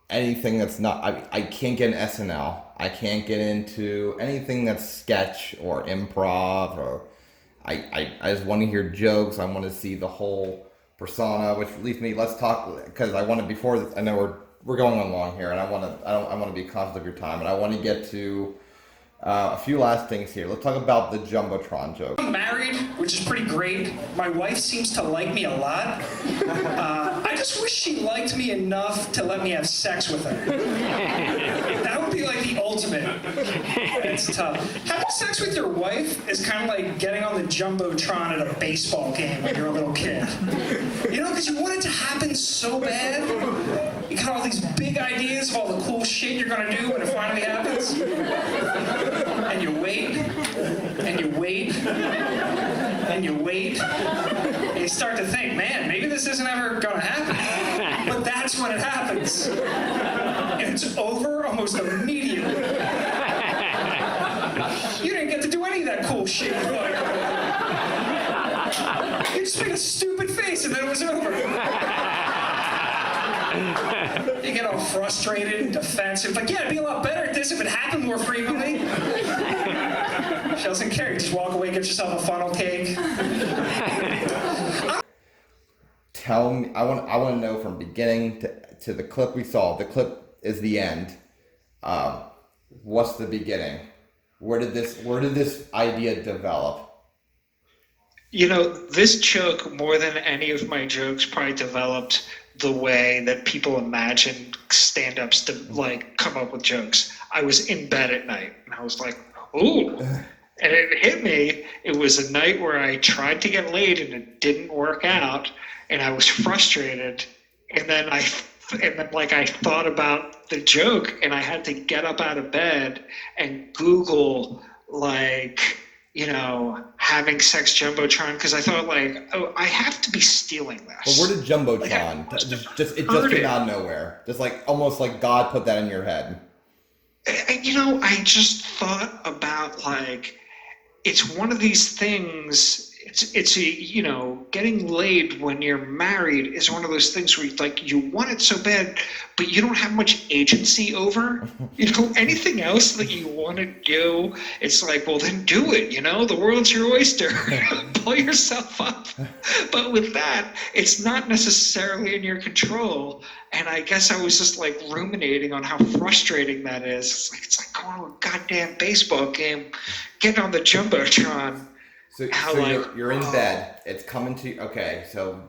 anything that's not. I can't get an SNL. I can't get into anything that's sketch or improv. Or I just want to hear jokes. I want to see the whole persona, which leads me. Let's talk, because I want to, before this, I know we're going on long here, and I want to be conscious of your time, and I want to get to a few last things here. Let's talk about the Jumbotron joke. I'm married, which is pretty great. My wife seems to like me a lot. I just wish she liked me enough to let me have sex with her. That would be like the ultimate. It's tough. Having sex with your wife is kind of like getting on the Jumbotron at a baseball game when you're a little kid. Because you want it to happen so bad. You got all these big ideas of all the cool shit you're going to do when it finally happens. And you wait, and you wait, and you wait, and you start to think, man, maybe this isn't ever gonna happen. But that's when it happens. And it's over almost immediately. You didn't get to do any of that cool shit you thought you were. You just made a stupid face and then it was over. You get all frustrated and defensive. Like, yeah, I'd be a lot better at this if it happened more frequently. She doesn't care. You just walk away, get yourself a funnel cake. Tell me, I want to know from beginning to the clip we saw. The clip is the end. What's the beginning? Where did this idea develop? This joke, more than any of my jokes, probably developed the way that people imagine stand-ups to come up with jokes. I was in bed at night and I was like, ooh. And it hit me. It was a night where I tried to get laid and it didn't work out, and I was frustrated. And then I thought about the joke, and I had to get up out of bed and Google having sex jumbotron, because I thought like, oh, I have to be stealing this. But where did jumbotron? Like, It just came out of nowhere. Just like almost like God put that in your head. I just thought about like, it's one of these things. Getting laid when you're married is one of those things where you want it so bad, but you don't have much agency over. Anything else that you want to do, it's like, well, then do it. The world's your oyster. Pull yourself up. But with that, it's not necessarily in your control. And I guess I was just like ruminating on how frustrating that is. It's like going to a goddamn baseball game, getting on the jumbotron. So you're in bed. It's coming to okay. So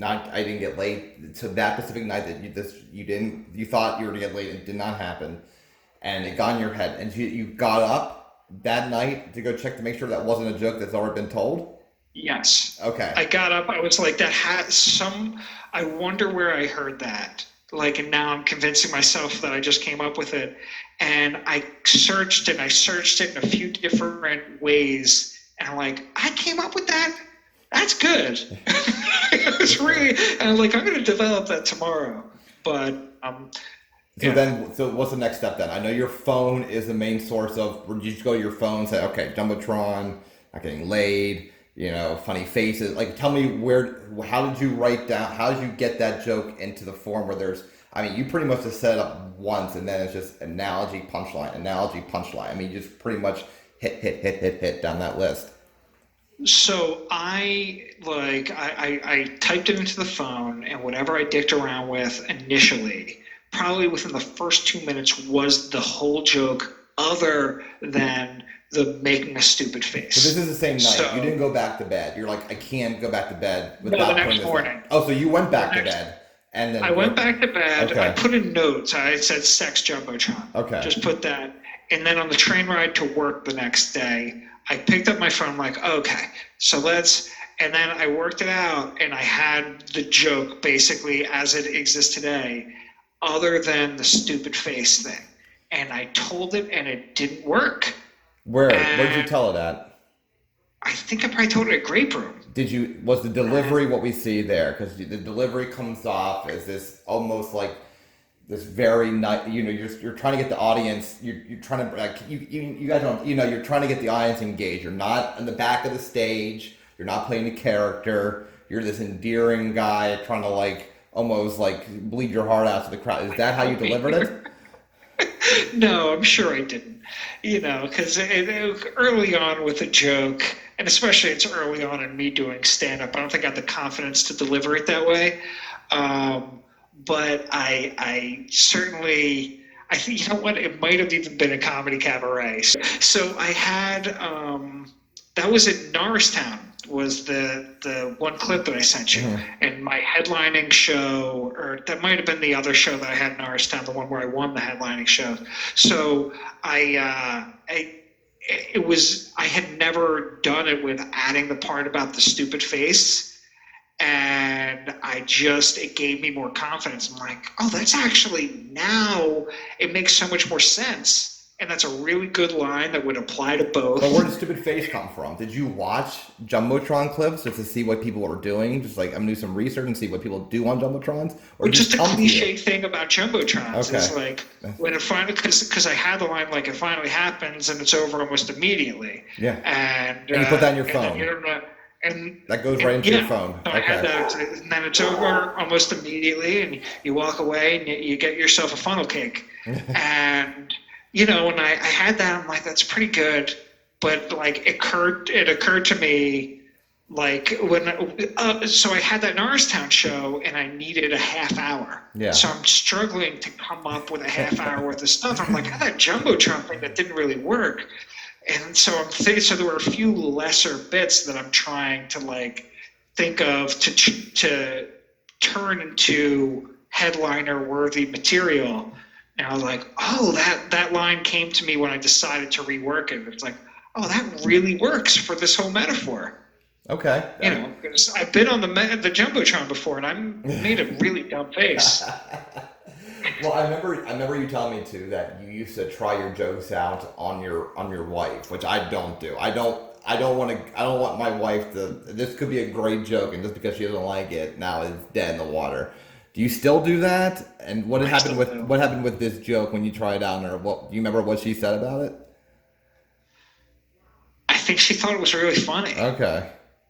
I didn't get late. So that specific night that you thought you were to get late, it did not happen, and it got in your head, and you got up that night to go check to make sure that wasn't a joke that's already been told. Yes. Okay. I got up. I was like, that had some. I wonder where I heard that. And now I'm convincing myself that I just came up with it, and I searched it in a few different ways. And I'm like, I came up with that? That's good. It was really, and I'm like, I'm going to develop that tomorrow. But, So what's the next step then? I know your phone is the main source of, you just go to your phone and say, okay, jumbotron, not getting laid, funny faces. Like, tell me how did you get that joke into the form where you pretty much just set it up once and then it's just analogy, punchline. You just pretty much hit down that list. So I typed it into the phone, and whatever I dicked around with initially, probably within the first 2 minutes, was the whole joke, other than the making a stupid face. So this is the same night. So, you didn't go back to bed. You're like, I can't go back to bed without the next morning. Oh, so you went back to bed. And then I went back to bed. Okay. I put in notes. I said sex jumbotron. Okay. Just put that. And then on the train ride to work the next day, I picked up my phone. I'm like, okay, so and then I worked it out, and I had the joke basically as it exists today, other than the stupid face thing. And I told it, and it didn't work. Where did you tell it at? I think I probably told it at Grape Room. Was the delivery what we see there? Because the delivery comes off as this almost like this very nice, you're trying to get the audience, you're trying to, you guys don't, you're trying to get the audience engaged. You're not in the back of the stage. You're not playing a character. You're this endearing guy trying to almost bleed your heart out to the crowd. Is that how you delivered it? No, I'm sure I didn't. Because early on with a joke, and especially it's early on in me doing stand-up, I don't think I had the confidence to deliver it that way. But I certainly, I think, it might have even been a comedy cabaret. So I had, that was at Norristown, was the one clip that I sent you. Mm-hmm. And my headlining show, or that might have been the other show that I had in Norristown, the one where I won the headlining show. So I had never done it with adding the part about the stupid face. And it gave me more confidence. I'm like, oh, that's actually, now it makes so much more sense. And that's a really good line that would apply to both. But where did stupid face come from? Did you watch jumbotron clips just to see what people were doing? Just I'm gonna do some research and see what people do on jumbotrons? Or just a cliche thing about jumbotrons. Okay. It's like when it finally, because I had the line it finally happens and it's over almost immediately. Yeah. And you put that in your phone. And that goes right into your phone. So I had that, and then it's over almost immediately, and you walk away and you get yourself a funnel cake. And when I had that, I'm like, that's pretty good. But it occurred to me, so I had that Norristown show, and I needed a half hour. Yeah. So I'm struggling to come up with a half hour worth of stuff. I'm like, I had that jumbotron thing that didn't really work. And so I'm thinking, so there were a few lesser bits that I'm trying to think of to turn into headliner worthy material. And I was like, oh, that line came to me when I decided to rework it. It's like, oh, that really works for this whole metaphor. Okay. Because I've been on the jumbotron before, and I made a really dumb face. Well, I remember you telling me too that you used to try your jokes out on your wife, which I don't do. I I don't want my wife to. This could be a great joke, and just because she doesn't like it, now it's dead in the water. Do you still do that? And what happened with this joke when you tried it out? Or what? Do you remember what she said about it? I think she thought it was really funny. Okay.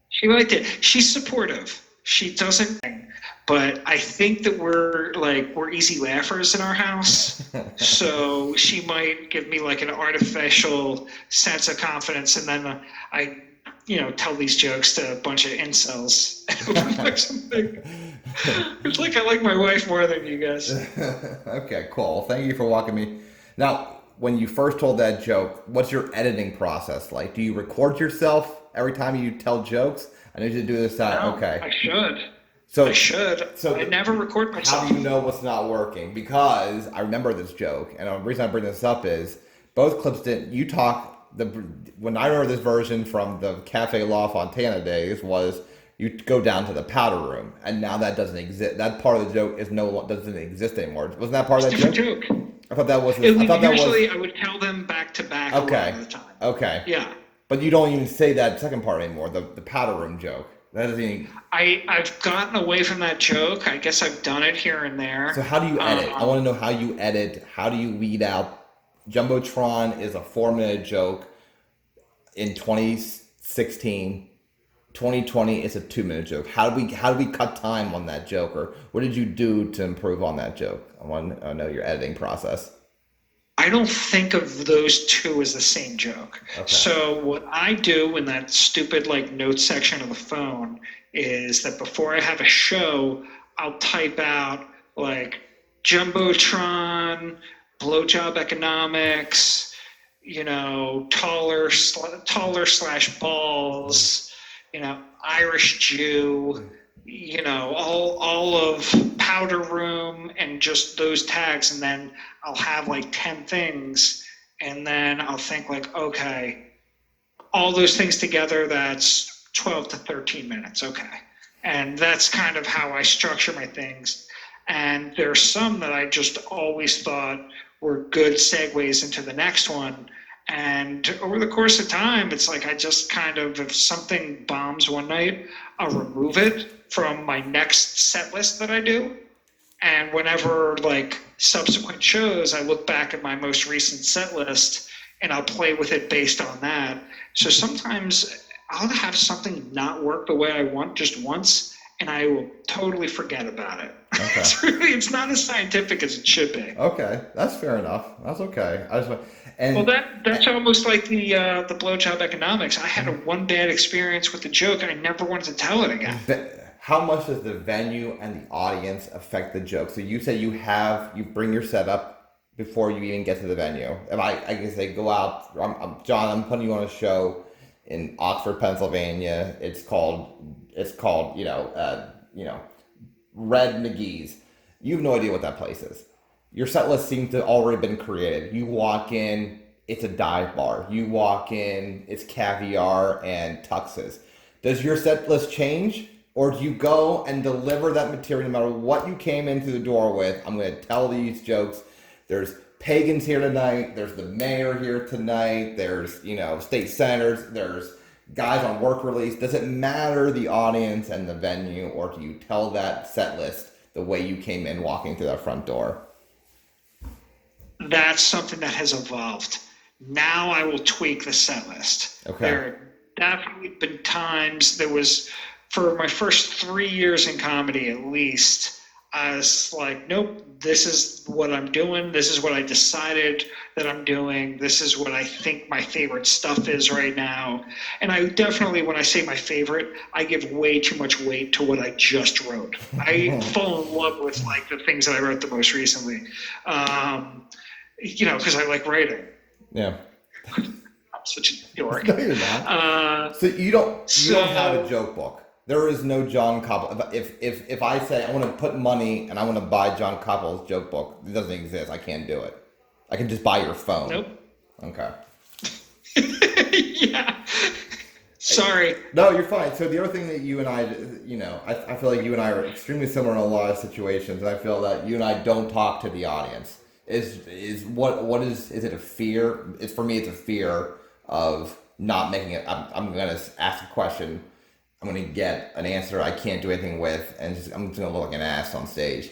She liked it. She's supportive. She doesn't, but I think that we're easy laughers in our house. So she might give me like an artificial sense of confidence, and then I tell these jokes to a bunch of incels. It's like I like my wife more than you guys. Okay, cool. Thank you for walking me. Now, when you first told that joke, what's your editing process like? Do you record yourself every time you tell jokes? I need you to do this out. No, Okay. I should. So I never record myself. How do you know what's not working? Because I remember this joke, and the reason I bring this up is both clips didn't. You talk when I remember this version from the Cafe La Fontana days was you go down to the powder room, and now that doesn't exist. That part of the joke doesn't exist anymore. Wasn't that part of that joke? I thought that was. Usually, I would tell them back to back a lot of the time. Okay. Yeah. But you don't even say that second part anymore. The powder room joke. That doesn't even. I've gotten away from that joke. I guess I've done it here and there. So how do you edit? I want to know how you edit. How do you weed out? Jumbotron is a 4-minute joke in 2016. 2020 is a 2-minute joke. How do we cut time on that joke, or what did you do to improve on that joke? I want to know your editing process. I don't think of those two as the same joke. Okay. So what I do in that stupid notes section of the phone is that before I have a show, I'll type out Jumbotron, blowjob economics, taller slash balls, Irish Jew, all of powder room and just those tags, and then I'll have 10 things, and then I'll think okay, all those things together, that's 12 to 13 minutes. Okay. And that's kind of how I structure my things. And there's some that I just always thought were good segues into the next one. And over the course of time, it's I just kind of, if something bombs one night, I'll remove it from my next set list that I do. And whenever subsequent shows, I look back at my most recent set list and I'll play with it based on that. So sometimes I'll have something not work the way I want just once, and I will totally forget about it. Okay. It's not as scientific as it should be. Okay, that's fair enough. That's okay. That's almost like the blowjob economics. I had one bad experience with the joke, and I never wanted to tell it again. How much does the venue and the audience affect the joke? So you say you bring your setup before you even get to the venue. If I can say go out, John, I'm putting you on a show in Oxford, Pennsylvania. It's called Red McGee's. You have no idea what that place is. Your set list seems to have already been created. You walk in, it's a dive bar. You walk in, it's caviar and tuxes. Does your set list change? Or do you go and deliver that material no matter what you came into the door with? I'm going to tell these jokes. There's pagans here tonight. There's the mayor here tonight. There's, state senators. There's guys on work release. Does it matter the audience and the venue, or do you tell that set list the way you came in walking through that front door? That's something that has evolved. Now I will tweak the set list. Okay. There have definitely been times for my first 3 years in comedy at least, I was nope, this is what I'm doing. This is what I decided that I'm doing. This is what I think my favorite stuff is right now. And I definitely, when I say my favorite, I give way too much weight to what I just wrote. I fall in love with the things that I wrote the most recently, because I like writing. Yeah. I'm such a dork. No, you're not. So you don't have a joke book. There is no Jon Koppel. If I say I want to put money and I want to buy Jon Koppel's joke book, it doesn't exist. I can't do it. I can just buy your phone. Nope. Okay. Yeah. Sorry. No, you're fine. So the other thing that you and I feel like you and I are extremely similar in a lot of situations, and I feel that you and I don't talk to the audience. Is it a fear? For me, it's a fear of not making it. I'm gonna ask a question. I'm gonna get an answer I can't do anything with, and I'm just gonna look like an ass on stage.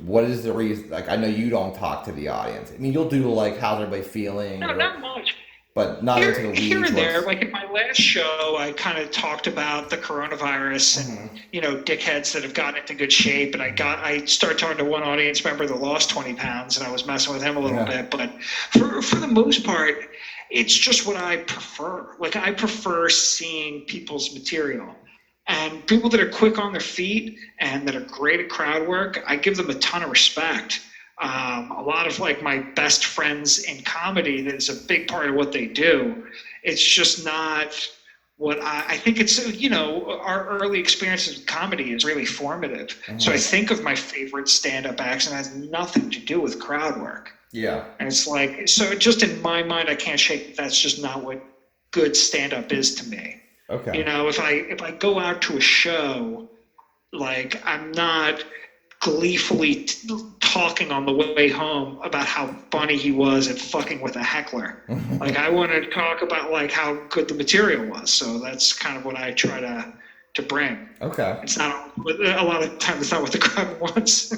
What is the reason? Like, I know you don't talk to the audience. I mean, you'll do like how's everybody feeling, No, not much. but not into the weeds. Here and there, like in my last show, I kind of talked about the coronavirus and dickheads that have gotten into good shape. And I started talking to one audience member that lost 20 pounds, and I was messing with him a little bit. But for the most part, it's just what I prefer. Like, I prefer seeing people's material. And people that are quick on their feet and that are great at crowd work, I give them a ton of respect. A lot of like my best friends in comedy, that is a big part of what they do. It's just not what I think it's, our early experiences with comedy is really formative. Mm-hmm. So I think of my favorite stand-up acts, and it has nothing to do with crowd work. Yeah. And it's like, so just in my mind, I can't shake that's just not what good stand-up is to me. Okay. If I go out to a show, like, I'm not gleefully talking on the way home about how funny he was at fucking with a heckler. Like, I want to talk about like how good the material was. So that's kind of what I try to bring. Okay. It's not a lot of times. It's not what the crowd wants.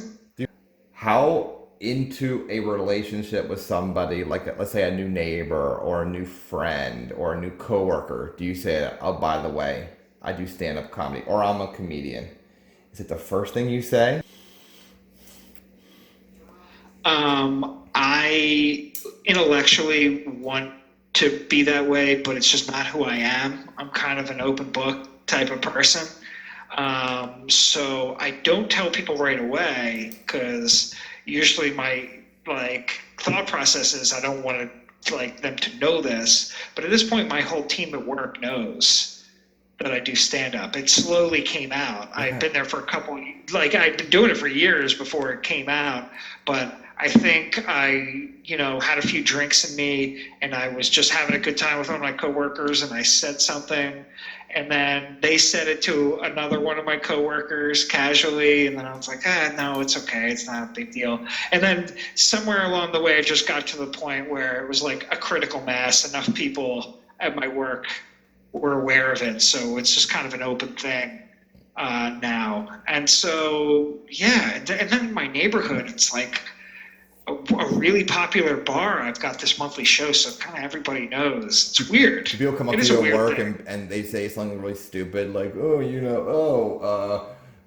How into a relationship with somebody, like let's say a new neighbor or a new friend or a new coworker, do you say, oh, by the way, I do stand-up comedy, or I'm a comedian? Is it the first thing you say? I intellectually want to be that way, but it's just not who I am. I'm kind of an open book type of person. So I don't tell people right away, because usually my thought process is I don't want to them to know this. But at this point, my whole team at work knows that I do stand up. It slowly came out. Yeah. I've been there for I'd been doing it for years before it came out, but I think I, had a few drinks in me, and I was just having a good time with one of my coworkers, and I said something, and then they said it to another one of my coworkers casually, and then I was like, no, it's okay, it's not a big deal. And then somewhere along the way, it just got to the point where it was like a critical mass. Enough people at my work were aware of it, so it's just kind of an open thing now. And so, yeah, and then in my neighborhood, it's like a really popular bar. I've got this monthly show, so kind of everybody knows. It's weird. People come up to you at work and they say something really stupid, like,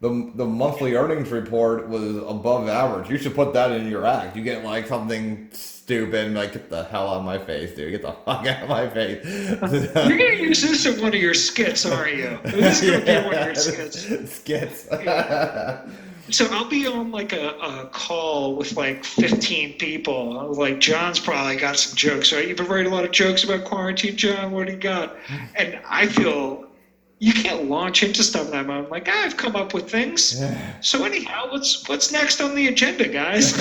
the monthly earnings report was above average. You should put that in your act. You get like something stupid and like, get the hell out of my face, dude. Get the fuck out of my face. You're going to use this in one of your skits, aren't you? This is going to be one of your skits. Skits. Yeah. So I'll be on like a call with like 15 people. Like, John's probably got some jokes, right? You've been writing a lot of jokes about quarantine, John. What do you got? And I feel you can't launch into stuff that I'm like, I've come up with things. So anyhow, what's next on the agenda, guys?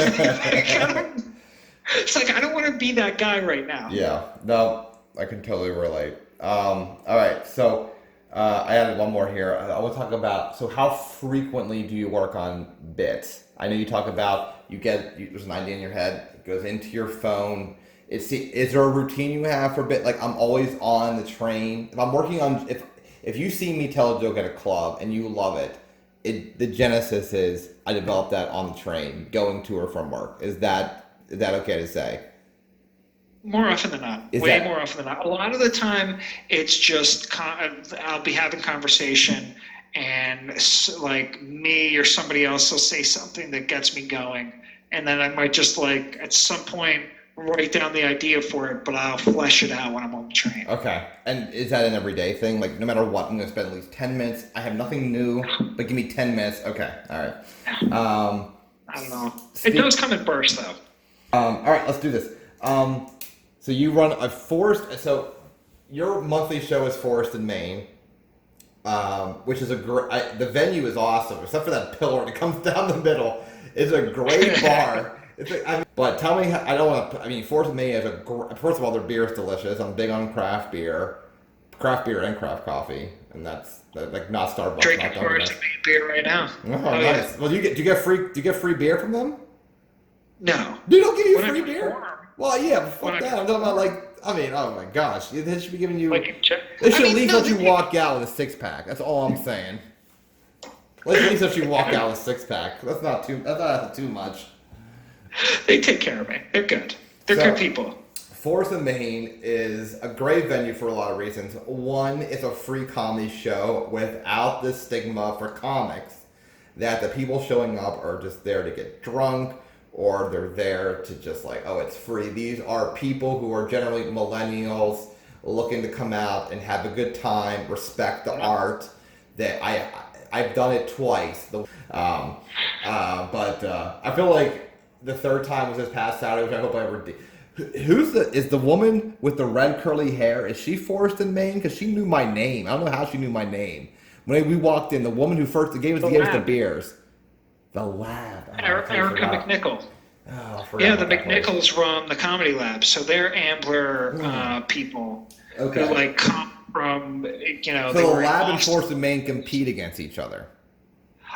It's like, I don't want to be that guy right now. Yeah, no, I can totally relate. All right, so I added one more here. I want to talk about, so how frequently do you work on bits? I know you talk about there's an idea in your head, it goes into your phone. Is there a routine you have for bit? Like, I'm always on the train. If I'm working on, if you see me tell a joke at a club and you love it, the genesis is I developed that on the train, going to or from work. Is that okay to say? More often than not. More often than not. A lot of the time, it's just I'll be having conversation, and like me or somebody else will say something that gets me going, and then I might just like at some point write down the idea for it, but I'll flesh it out when I'm on the train. Okay. And is that an everyday thing? Like, no matter what, I'm going to spend at least 10 minutes. I have nothing new, but give me 10 minutes. Okay. All right. I don't know. It does come in bursts, though. All right. Let's do this. So you run a forest. So your monthly show is Forest in Maine, which is the venue is awesome, except for that pillar that comes down the middle. It's a great bar. But tell me, Forest in Maine is first of all, their beer is delicious. I'm big on craft beer and craft coffee, and that's like not Starbucks. Drinking Forest in Maine beer right now. Oh, nice. Yeah. Well, do you get free beer from them? No. They don't give you free beer? Well, yeah, but fuck that. I'm talking about I mean, oh my gosh, they should be giving you. Like, They should at least let you walk out with a 6-pack. That's all I'm saying. At least let you walk out with a 6-pack. That's not too much. They take care of me. They're good. They're good people. Forest and Main is a great venue for a lot of reasons. One, it's a free comedy show without the stigma for comics that the people showing up are just there to get drunk or they're there to just like, oh, it's free. These are people who are generally millennials looking to come out and have a good time, respect the art. That I've done it twice. But I feel like the third time was this past Saturday, which I hope I ever did. Is the woman with the red curly hair? Is she Forest and Main? Because she knew my name. I don't know how she knew my name. When we walked in, the woman who first gave us the beers. The Lab. Oh, Erica McNichol. Oh, yeah, the McNichols run the Comedy Lab, so they're Ambler people who like come from So the Lab and Forest and Main compete against each other.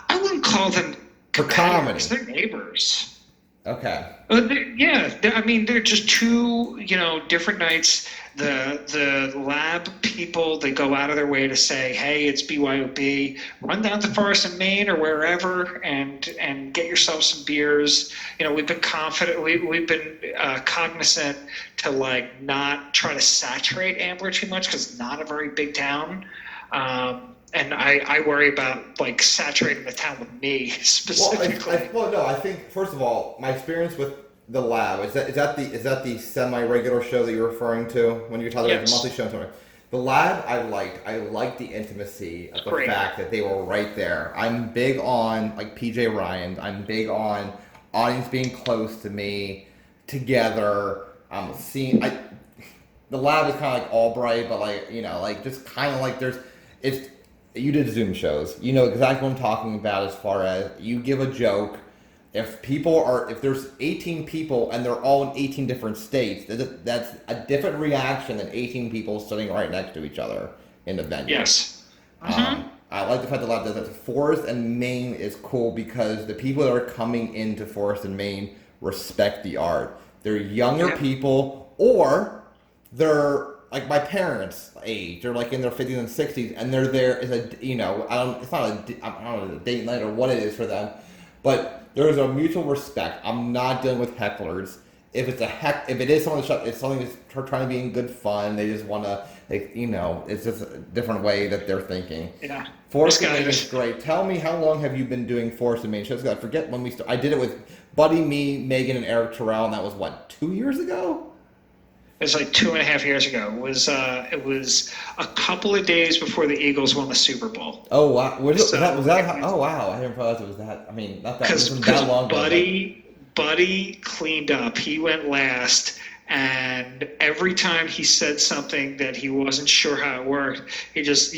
I wouldn't call them for comedy. They're neighbors. Okay. They're just two, different nights. The Lab people, they go out of their way to say, hey, it's BYOB, run down to Forest and Main or wherever and get yourself some beers. We've been we've been cognizant to like not try to saturate Ambler too much because it's not a very big town. And I worry about like saturating the town with me specifically. I think first of all, my experience with the Lab is that the semi-regular show that you're referring to when you're talking about the monthly show. The Lab, I liked the intimacy of the fact that they were right there. I'm big on like PJ Ryan. I'm big on audience being close to me, together. The Lab is kind of like Albright, but just kind of like you did Zoom shows. You know exactly what I'm talking about as far as you give a joke. If there's 18 people and they're all in 18 different states, that's a different reaction than 18 people sitting right next to each other in the venue. Yes. I like the fact that Lab does that. Forest and Main is cool because the people that are coming into Forest and Main respect the art. They're younger people or they're like my parents' age, they're like in their 50s and 60s, and they're there as it's not a date night or what it is for them, but there's a mutual respect. I'm not dealing with hecklers. If it is someone it's something that's trying to be in good fun, they just want to, it's just a different way that they're thinking. Yeah. Forest and Main is great. Tell me, how long have you been doing Forest and Main shows? I forget when we started. I did it with Buddy, me, Megan, and Eric Terrell, and that was 2 years ago? It was like 2.5 years ago. It was a couple of days before the Eagles won the Super Bowl. Oh wow! Oh wow! I didn't realize it was that. I mean, not that. It wasn't that long ago. Buddy cleaned up. He went last, and every time he said something that he wasn't sure how it worked, he just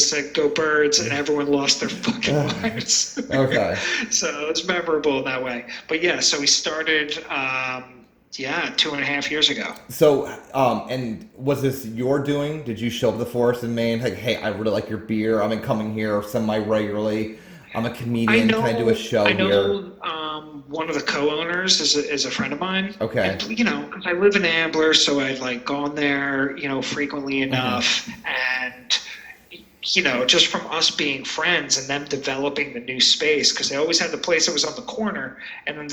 said "Go Birds," and everyone lost their fucking minds. Okay. So it's memorable in that way. But yeah, so we started. 2.5 years ago. So, and was this your doing? Did you show up to Forest and Main? Like, hey, I really like your beer. I've been coming here semi-regularly. I'm a comedian. Can I do a show here? One of the co-owners is a friend of mine. Okay. And, because I live in Ambler, so I'd like gone there, frequently enough. And, just from us being friends and them developing the new space, because they always had the place that was on the corner, and then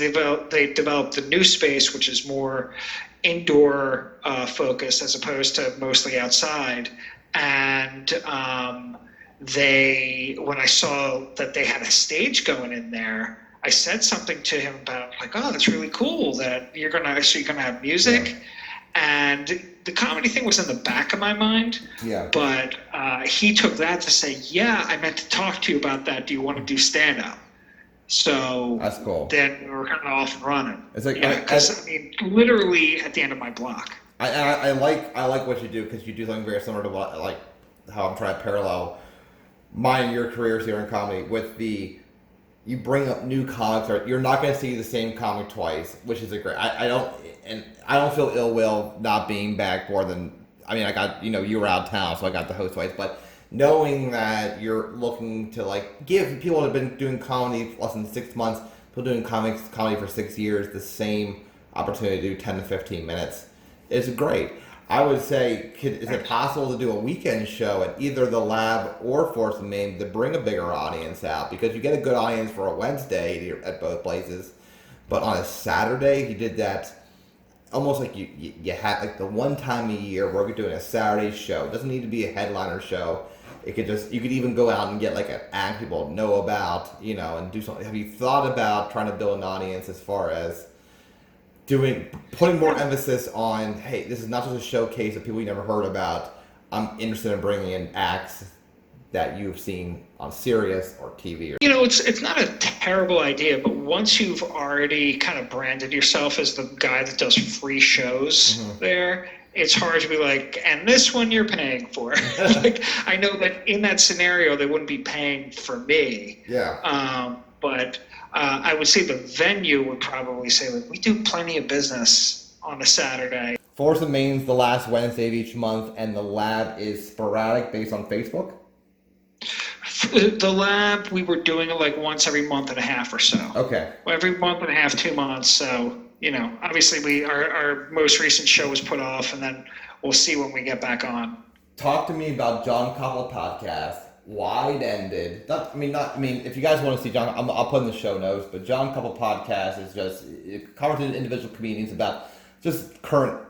they developed the new space, which is more indoor focused as opposed to mostly outside. And when I saw that they had a stage going in there, I said something to him about like, oh, that's really cool that you're gonna have music. Yeah. And the comedy thing was in the back of my mind. Yeah. But he took that to say, yeah, I meant to talk to you about that. Do you want to do stand-up? So that's cool. Then we were kind of off and running. It's like, because literally at the end of my block. I like what you do because you do something very similar to like how I'm trying to parallel mine and your careers here in comedy with you bring up new comics. Or you're not going to see the same comic twice, which is a great. I don't feel ill will not being back more than. I mean, I got you were out of town, so I got the host twice. But knowing that you're looking to like give people that have been doing comedy less than 6 months, people doing comedy for 6 years, the same opportunity to do 10 to 15 minutes is great. I would say, is it possible to do a weekend show at either the Lab or Force of Maine to bring a bigger audience out? Because you get a good audience for a Wednesday at both places, but on a Saturday, you did that almost like you had like the one time a year where we're doing a Saturday show. It doesn't need to be a headliner show. You could even go out and get like an act people know about, and do something. Have you thought about trying to build an audience as far as putting more emphasis on, hey, this is not just a showcase of people you never heard about. I'm interested in bringing in acts that you've seen on Sirius or TV. It's not a terrible idea, but once you've already kind of branded yourself as the guy that does free shows there, it's hard to be like, and this one you're paying for. Like, I know that in that scenario, they wouldn't be paying for me. Yeah. But I would say the venue would probably say, like, we do plenty of business on a Saturday. Force of Maine's the last Wednesday of each month, and the Lab is sporadic based on Facebook? The Lab, we were doing it like once every month and a half or so. Okay. Every month and a half, 2 months. So, obviously our most recent show was put off, and then we'll see when we get back on. Talk to me about Jon Koppel Podcast. Wide-ended. If you guys want to see Jon, I'll put in the show notes, but Jon Koppel Podcast is just, it covers individual comedians about just current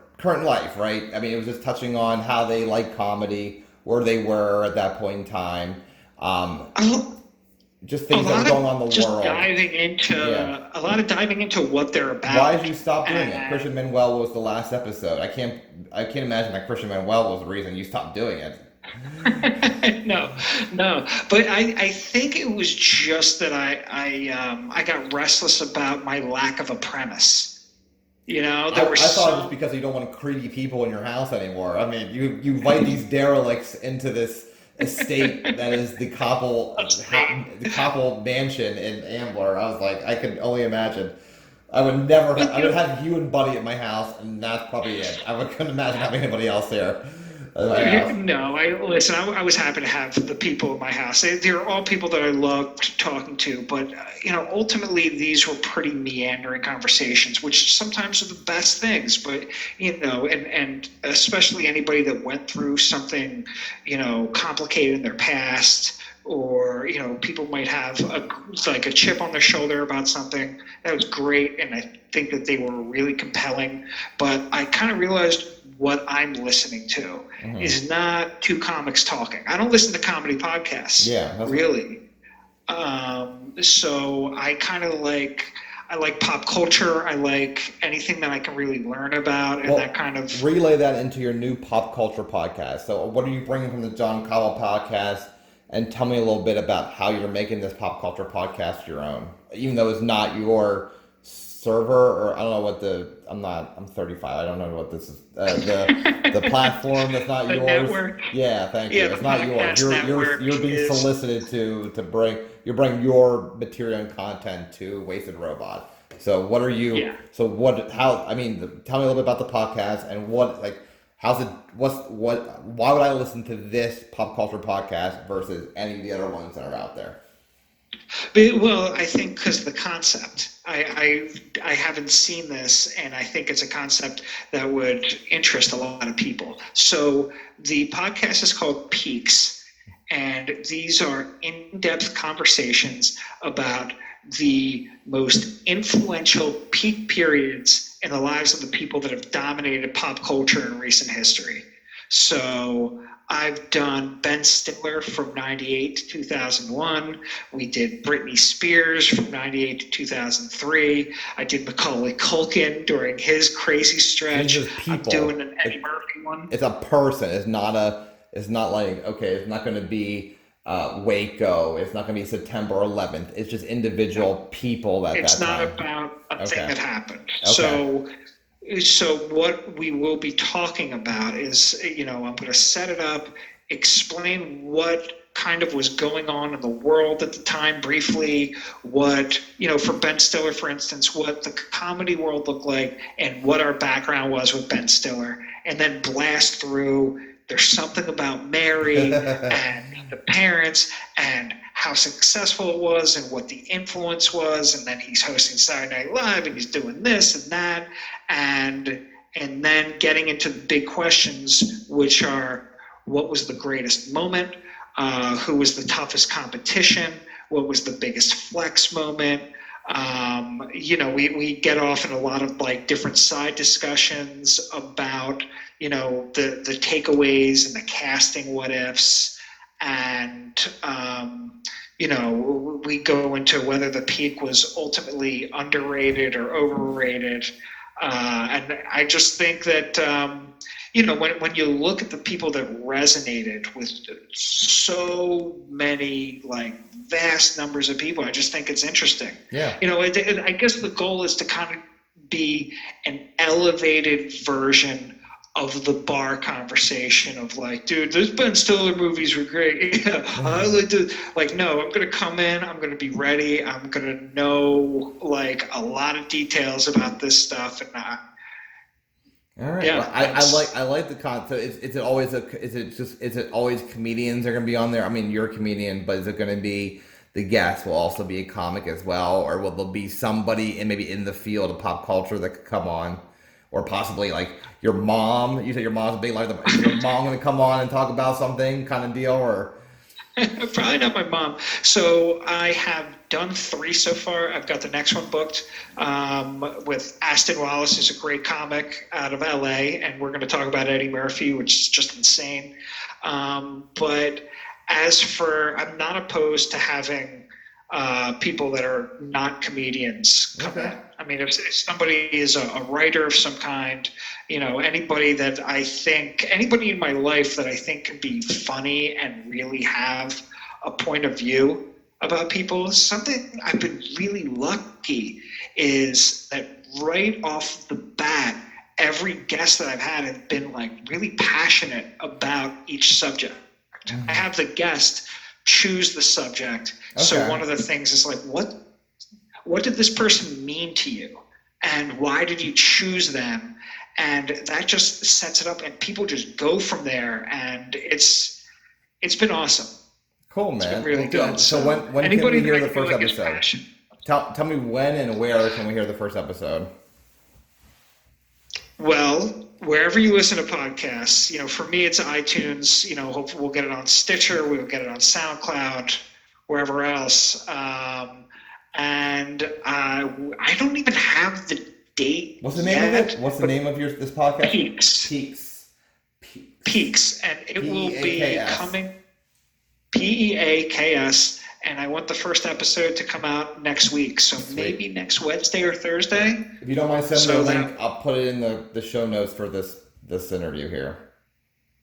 life, right? It was just touching on how they like comedy, where they were at that point in time. Just things that were going on in the world. A lot of diving into what they're about. Why did you stop doing it? Christian Manuel was the last episode. I can't imagine that Christian Manuel was the reason you stopped doing it. No. But I think it was just that I got restless about my lack of a premise. I thought it was because you don't want creepy people in your house anymore. You invite these derelicts into this estate that is the Koppel mansion in Ambler. I was like, I can only imagine. I would have you and Buddy at my house, and that's probably it. I couldn't imagine having anybody else there. No, I was happy to have the people in my house. They're all people that I loved talking to, but ultimately these were pretty meandering conversations, which sometimes are the best things. But and especially anybody that went through something complicated in their past, or people might have a chip on their shoulder about something. That was great, and I think that they were really compelling. But I kind of realized what I'm listening to is not two comics talking. I don't listen to comedy podcasts. Yeah, really. So I kind of I like pop culture. I like anything that I can really learn about, and that kind of relay that into your new pop culture podcast. So what are you bringing from the Jon Koppel Podcast? And tell me a little bit about how you're making this pop culture podcast your own, even though it's not your server, or I don't know what I'm 35. I don't know what this is. The platform that's not the yours. Network. Yeah, thank you. Yeah, it's not yours. You're being solicited to bring your material and content to Wasted Robot. So what are you? Yeah. So what? How? Tell me a little bit about the podcast and why would I listen to this pop culture podcast versus any of the other ones that are out there? Well, I think because of the concept. I haven't seen this, and I think it's a concept that would interest a lot of people. So the podcast is called Peaks, and these are in-depth conversations about the most influential peak periods in the lives of the people that have dominated pop culture in recent history. So I've done Ben Stiller from 98 to 2001. We did Britney Spears from 98 to 2003. I did Macaulay Culkin during his crazy stretch. I'm doing an Eddie Murphy one. It's a person. It's not like, okay, it's not going to be Waco. It's not going to be September 11th. It's just individual people It's not time. About a thing that happened. Okay. So what we will be talking about is, I'm going to set it up, explain what kind of was going on in the world at the time briefly, what, for Ben Stiller, for instance, what the comedy world looked like and what our background was with Ben Stiller, and then blast through There's Something About Mary and the parents and how successful it was and what the influence was, and then he's hosting Saturday Night Live and he's doing this and that, and and then getting into the big questions, which are what was the greatest moment, who was the toughest competition, what was the biggest flex moment. We get off in a lot of like different side discussions about, the takeaways and the casting what ifs. And, we go into whether the peak was ultimately underrated or overrated. And I just think that, when you look at the people that resonated with so many, like, vast numbers of people, I just think it's interesting. Yeah. I guess the goal is to kind of be an elevated version of the bar conversation of like, dude, those Ben Stiller movies were great. Yeah, I like to, like, no, I'm going to come in, I'm going to be ready, I'm going to know like a lot of details about this stuff, and all right. Yeah, well, I like the concept. Is it always comedians are going to be on there? I mean, you're a comedian, but is it going to be the guest will also be a comic as well, or will there be somebody maybe in the field of pop culture that could come on, or possibly like your mom? You said your mom's a big like. Is your mom going to come on and talk about something kind of deal, or? Probably not my mom. So I have done 3 so far. I've got the next one booked with Aston Wallace, who's a great comic out of LA, and we're going to talk about Eddie Murphy, which is just insane. But as for, I'm not opposed to having people that are not comedians come in. I mean, if somebody is a writer of some kind, anybody in my life that I think can be funny and really have a point of view about people. Something I've been really lucky is that right off the bat, every guest that I've had has been like really passionate about each subject. Mm-hmm. I have the guest choose the subject. Okay. So one of the things is like, what did this person mean to you? And why did you choose them? And that just sets it up, and people just go from there, and it's been awesome. Cool, man. It's been really good. So when can we hear the first episode? Tell me when and where can we hear the first episode? Well, wherever you listen to podcasts, for me it's iTunes. Hopefully we'll get it on Stitcher, we'll get it on SoundCloud, wherever else. And I don't even have the date. What's the name of it? What's the name of this podcast? Peaks, and it will be coming. PEAKS, and I want the first episode to come out next week. So maybe next Wednesday or Thursday. If you don't mind sending me a link, I'll put it in the show notes for this interview here.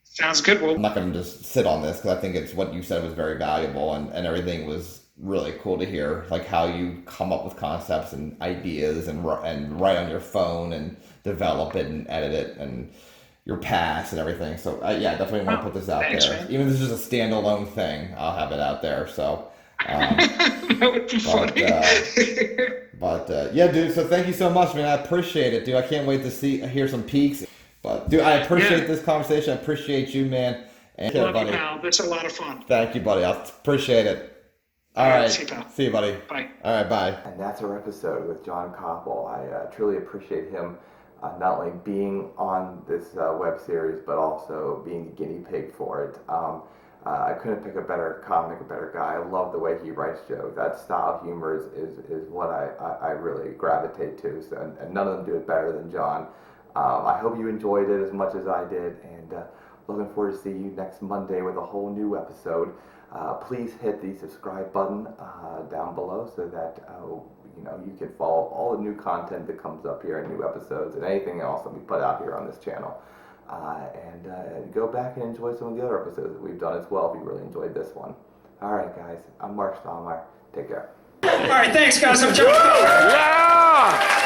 Sounds good. Well, I'm not going to just sit on this because I think it's what you said was very valuable, and everything was really cool to hear, like how you come up with concepts and ideas and write on your phone and develop it and edit it and your past and everything. So definitely want to put this out there. Man. Even if this is a standalone thing, I'll have it out there. So that would be funny. But dude. So thank you so much, man. I appreciate it, dude. I can't wait to hear some peaks. But dude, I appreciate this conversation. I appreciate you, man. And love you, pal. This is a lot of fun. Thank you, buddy. I appreciate it. All right. See you, pal. See you, buddy. Bye. All right, bye. And that's our episode with Jon Koppel. I truly appreciate him not only being on this web series, but also being a guinea pig for it. I couldn't pick a better comic, a better guy. I love the way he writes jokes. That style of humor is what I really gravitate to. So, and none of them do it better than Jon. I hope you enjoyed it as much as I did, and looking forward to seeing you next Monday with a whole new episode. Please hit the subscribe button down below so that you can follow all the new content that comes up here and new episodes and anything else that we put out here on this channel. And go back and enjoy some of the other episodes that we've done as well if you really enjoyed this one. All right, guys. I'm Marc. Take care. All right, thanks, guys. I'm Jon Koppel. Yeah!